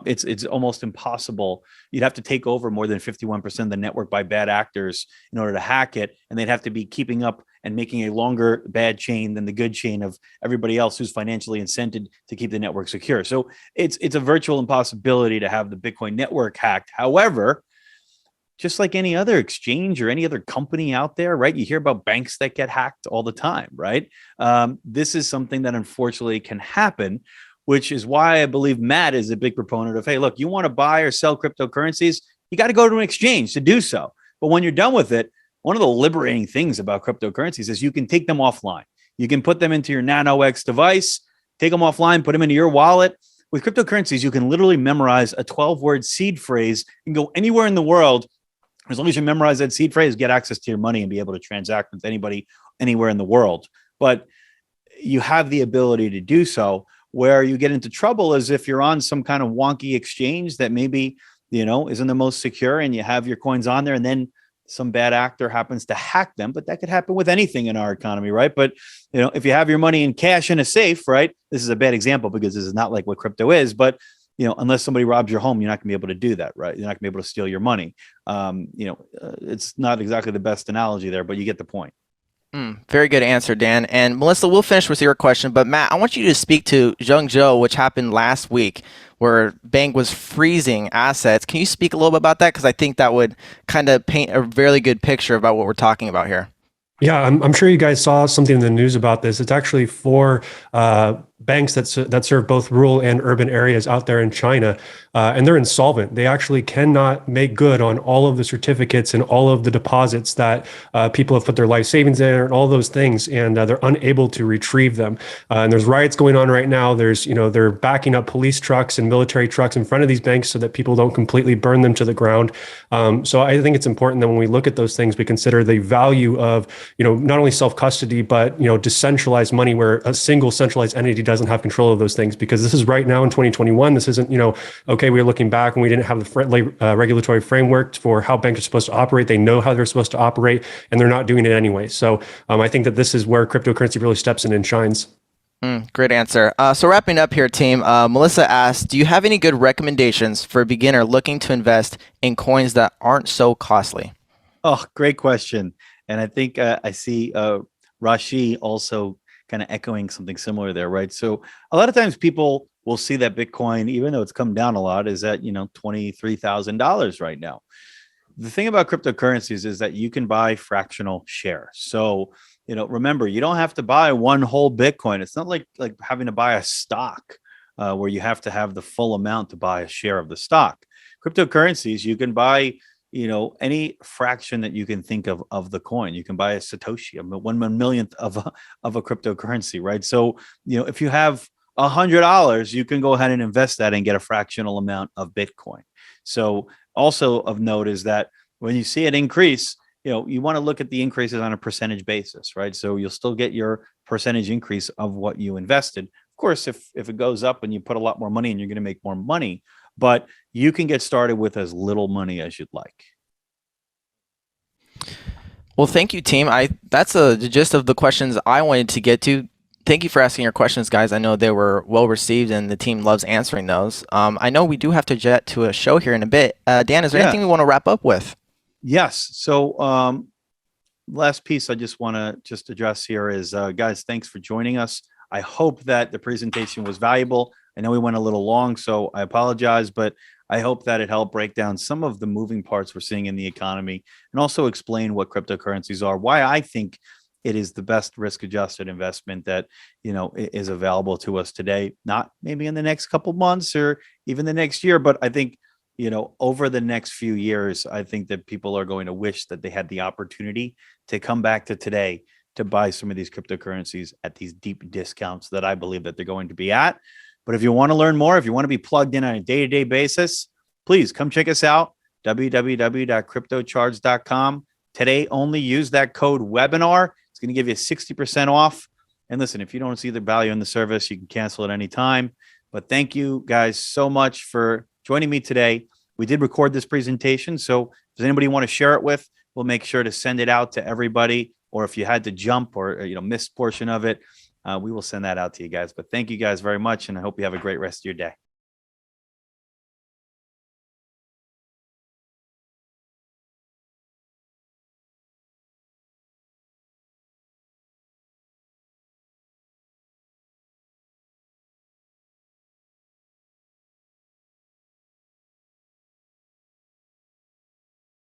it's almost impossible. You'd have to take over more than 51% of the network by bad actors in order to hack it, and they'd have to be keeping up and making a longer bad chain than the good chain of everybody else who's financially incented to keep the network secure. So it's a virtual impossibility to have the Bitcoin network hacked. However, just like any other exchange or any other company out there, right? You hear about banks that get hacked all the time, right? This is something that unfortunately can happen, which is why I believe Matt is a big proponent of, hey, look, you want to buy or sell cryptocurrencies, you got to go to an exchange to do so. But when you're done with it, one of the liberating things about cryptocurrencies is you can take them offline. You can put them into your Nano X device, take them offline, put them into your wallet. With cryptocurrencies, you can literally memorize a 12-word seed phrase and go anywhere in the world. As long as you memorize that seed phrase, get access to your money and be able to transact with anybody anywhere in the world. But you have the ability to do so. Where you get into trouble is if you're on some kind of wonky exchange that maybe, isn't the most secure, and you have your coins on there and then some bad actor happens to hack them. But that could happen with anything in our economy, right? But, if you have your money in cash in a safe, right? This is a bad example because this is not like what crypto is, but unless somebody robs your home, you're not gonna be able to do that, right? You're not gonna be able to steal your money. It's not exactly the best analogy there, but you get the point. Very good answer, Dan. And Melissa, we'll finish with your question, but Matt, I want you to speak to Zhengzhou, which happened last week, where bank was freezing assets. Can you speak a little bit about that? Because I think that would kind of paint a really good picture about what we're talking about here. Yeah, I'm sure you guys saw something in the news about this. It's actually for banks that serve both rural and urban areas out there in China, and they're insolvent. They actually cannot make good on all of the certificates and all of the deposits that people have put their life savings in and all those things, and they're unable to retrieve them. And there's riots going on right now. They're backing up police trucks and military trucks in front of these banks so that people don't completely burn them to the ground. So I think it's important that when we look at those things, we consider the value of not only self-custody, but decentralized money where a single centralized entity doesn't have control of those things, because this is right now in 2021. This isn't, okay, we're looking back and we didn't have the regulatory framework for how banks are supposed to operate. They know how they're supposed to operate, and they're not doing it anyway. So I think that this is where cryptocurrency really steps in and shines. Great answer. So wrapping up here, team, Melissa asked, do you have any good recommendations for a beginner looking to invest in coins that aren't so costly? Oh, great question. And I think I see Rashi also kind of echoing something similar there, right? So a lot of times people will see that Bitcoin, even though it's come down a lot, is at, $23,000 right now. The thing about cryptocurrencies is that you can buy fractional shares. So, remember, you don't have to buy one whole Bitcoin. It's not like having to buy a stock where you have to have the full amount to buy a share of the stock. Cryptocurrencies, you can buy any fraction that you can think of the coin. You can buy a Satoshi, a 1/1,000,000th of a cryptocurrency, right? So, if you have $100, you can go ahead and invest that and get a fractional amount of Bitcoin. So also of note is that when you see it increase, you want to look at the increases on a percentage basis, right? So you'll still get your percentage increase of what you invested. Of course, if it goes up and you put a lot more money in, you're going to make more money, but you can get started with as little money as you'd like. Well, thank you, team. That's the gist of the questions I wanted to get to. Thank you for asking your questions, guys. I know they were well received, and the team loves answering those. I know we do have to jet to a show here in a bit. Dan, is there anything we want to wrap up with? Yes. So last piece I just want to just address here is, guys, thanks for joining us. I hope that the presentation was valuable. I know we went a little long, so I apologize, but I hope that it helped break down some of the moving parts we're seeing in the economy and also explain what cryptocurrencies are, why I think it is the best risk-adjusted investment that, is available to us today. Not maybe in the next couple months or even the next year, but I think, over the next few years, I think that people are going to wish that they had the opportunity to come back to today to buy some of these cryptocurrencies at these deep discounts that I believe that they're going to be at. But if you want to learn more, if you want to be plugged in on a day-to-day basis, please come check us out, www.cryptocharge.com. Today, only use that code webinar. It's going to give you 60% off. And listen, if you don't see the value in the service, you can cancel at any time. But thank you guys so much for joining me today. We did record this presentation, so does anybody want to share it with? We'll make sure to send it out to everybody. Or if you had to jump or miss portion of it, we will send that out to you guys. But thank you guys very much, and I hope you have a great rest of your day.